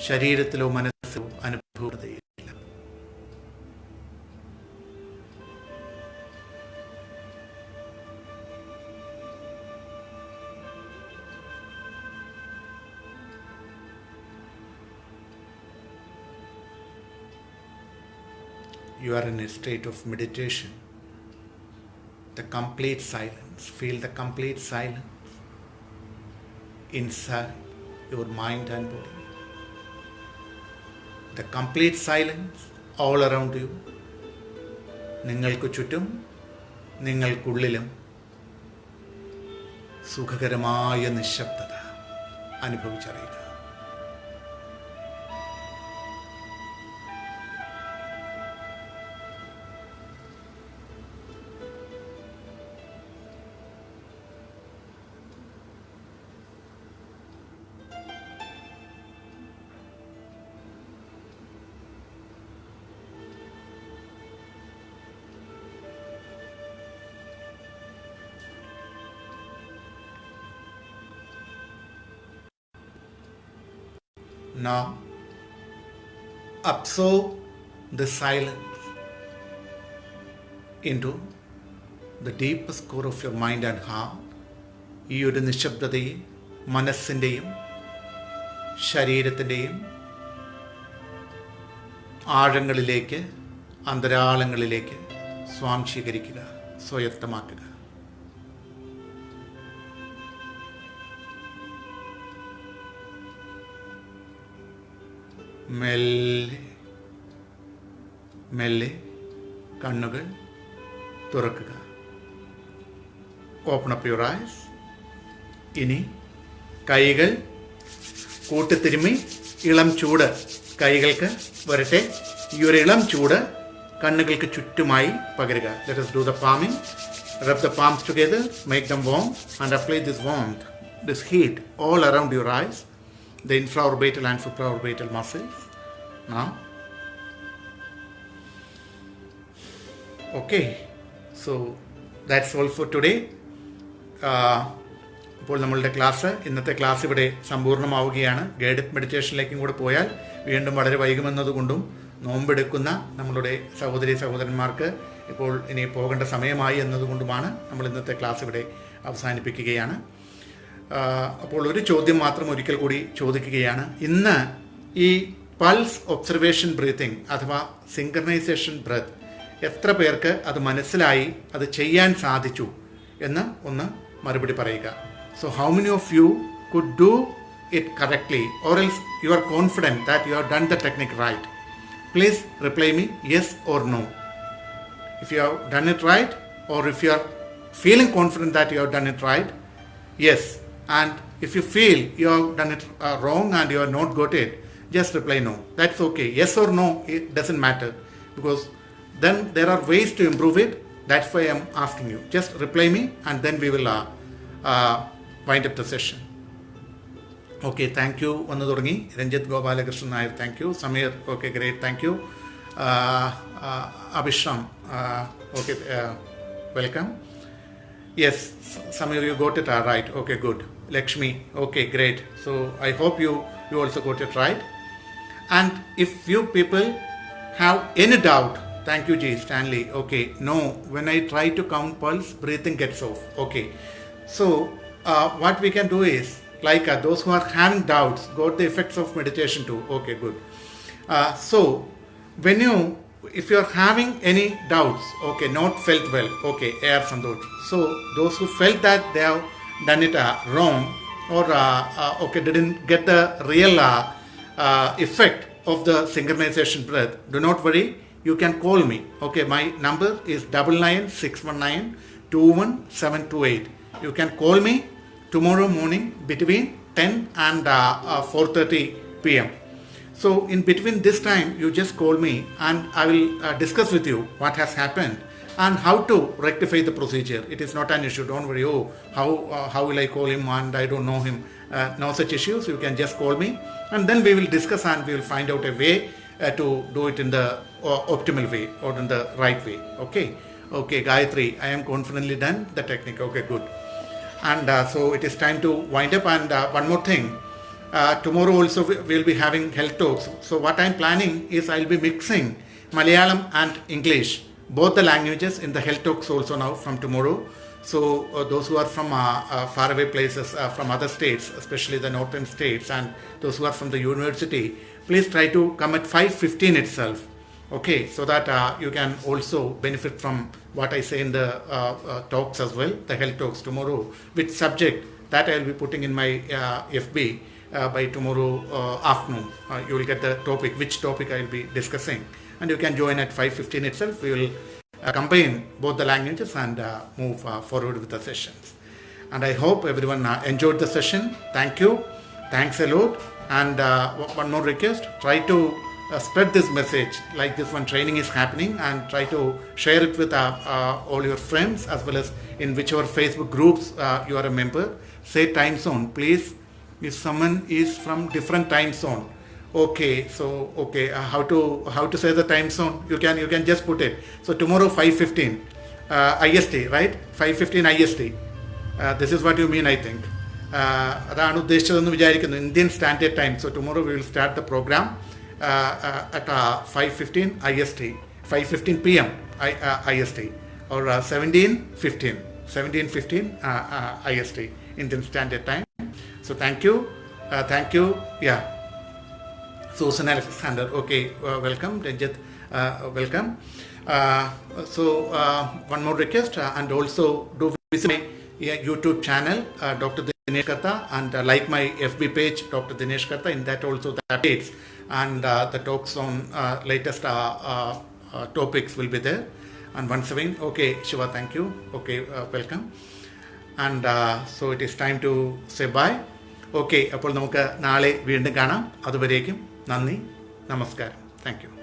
ശരീരത്തിലോ മനസ്സിലോ അനുഭവപ്പെടുകയില്ല. You are in a state of meditation. The complete silence. Feel the complete silence inside your mind and body. The complete silence all around you. നിങ്ങൾക്ക് ചുറ്റും നിങ്ങൾക്കുള്ളിലും സുഖകരമായ നിശബ്ദത അനുഭവിച്ചറിയുക. Now, absorb the silence into the deepest core of your mind and heart. ഈ ഒരു നിശബ്ദതയെ മനസ്സിൻ്റെയും ശരീരത്തിൻ്റെയും ആഴങ്ങളിലേക്ക്, അന്തരാളങ്ങളിലേക്ക് സ്വാംശീകരിക്കുക, സ്വായത്തമാക്കുക. മെല്ലെ മെല്ലെ കണ്ണുകൾ തുറക്കുക. Open up your eyes. ഇനി കൈകൾ കൂട്ടിത്തിരുമ്മി ഇളം ചൂട് കൈകൾക്ക് വരട്ടെ. ഈ ഒരു ഇളം ചൂട് കണ്ണുകൾക്ക് ചുറ്റുമായി പകരുക. Let us do the palming. Rub the palms together, make them warm and apply this warmth, this heat all around your eyes, the infraorbital and supraorbital muscles. Now, okay, so that's all for today. ഇപ്പോൾ നമ്മളുടെ ഇന്നത്തെ class ഇവിടെ സമ്പൂർണ്ണമാവുകയാണ്. Guided മെഡിറ്റേഷനിലേക്കും കൂടെ പോയാൽ വീണ്ടും വളരെ വൈകുമെന്നതുകൊണ്ടും നോമ്പെടുക്കുന്ന നമ്മളുടെ സഹോദരി സഹോദരന്മാർക്ക് ഇപ്പോൾ ഇനി പോകേണ്ട സമയമായി എന്നതുകൊണ്ടുമാണ് നമ്മൾ ഇന്നത്തെ ക്ലാസ് ഇവിടെ അവസാനിപ്പിക്കുകയാണ്. അപ്പോൾ ഒരു ചോദ്യം മാത്രം ഒരിക്കൽ കൂടി ചോദിക്കുകയാണ്. ഇന്ന് ഈ പൾസ് ഒബ്സർവേഷൻ ബ്രീത്തിങ് അഥവാ സിങ്ക്രണൈസേഷൻ ബ്രെത്ത് എത്ര പേർക്ക് അത് മനസ്സിലായി, അത് ചെയ്യാൻ സാധിച്ചു എന്ന് ഒന്ന് മറുപടി പറയുക. So how many of you could do it correctly or else you are confident that you have done the technique right? Please reply me yes or no. If you have done it right, or if you are feeling confident that you have done it right, yes. And if you feel you have done it wrong and you have not got it, just reply no. That's okay. Yes or no, it doesn't matter, because then there are ways to improve it. That's why I'm asking you. Just reply me and then we will wind up the session. Okay, thank you. Vannu തുടങ്ങി Ranjith Gopalakrishnan Nair, thank you. Samir, okay, great, thank you. Abhisham, okay, welcome. Yes, Samir, you got it right. Okay, good. Lakshmi, okay, great. So I hope you also got it right. And if you people have any doubt, thank you, G. Stanley. Okay, no, when I try to count pulse, breathing gets off. Okay, so what we can do is, like those who are having doubts, got the effects of meditation too. Okay, good. So if you are having any doubts, okay, not felt well, okay, air sandosh. So those who felt that they have done it wrong, or okay, didn't get the real effect of the synchronization breath, do not worry. You can call me. Okay, my number is 9961921728. You can call me tomorrow morning between 10 and 4:30 p.m. So in between this time, you just call me and I will discuss with you what has happened and how to rectify the procedure. It is not an issue. Don't worry. Oh, how will I call him and I don't know him? No such issues. You can just call me and then we will discuss and we will find out a way to do it in the optimal way or in the right way. Okay. Okay, Gayatri, I am confidently done the technique. Okay, good. And so it is time to wind up. And one more thing. Tomorrow also we will be having health talks. So what I am planning is I will be mixing Malayalam and English, both the languages, in the health talks also now from tomorrow. So those who are from faraway places, from other states, especially the northern states, and those who are from the university, please try to come at 5:15 itself. Okay, so that you can also benefit from what I say in the talks as well, the health talks tomorrow, with subject that I will be putting in my FB by tomorrow afternoon. You will get the topic, which topic I will be discussing, and you can join at 5:15 itself. We will combine both the languages and move forward with the sessions. And I hope everyone enjoyed the session. Thank you. Thanks a lot. And one more request, try to spread this message like this one training is happening, and try to share it with all your friends, as well as in whichever Facebook groups you are a member. Say time zone, please. If someone is from different time zone, okay, so okay, how to say the time zone, you can just put it. So tomorrow 5:15 IST, right? 5:15 IST. This is what you mean, I think. അതാണ് ഉദ്ദേശിച്ചതെന്ന് വിചാരിക്കുന്നു, Indian standard time. So tomorrow we will start the programme at 5:15 IST, 5:15 p.m. IST, or 17:15 IST, Indian Standard Time. So thank you. Yeah. Susan Alexander, okay, welcome. Ranjit, welcome. So one more request, and also do visit my YouTube channel, Dr. Dinesh Karta, and like my FB page, Dr. Dinesh Karta. In that also the updates and the talks on latest topics will be there. And once again, okay, Shiva, thank you. Okay, welcome. And so it is time to say bye. Okay, അപ്പോൾ നമുക്ക് നാളെ വീണ്ടും കാണാം. അതുവരേക്കും നന്ദി, നമസ്കാരം. Thank you.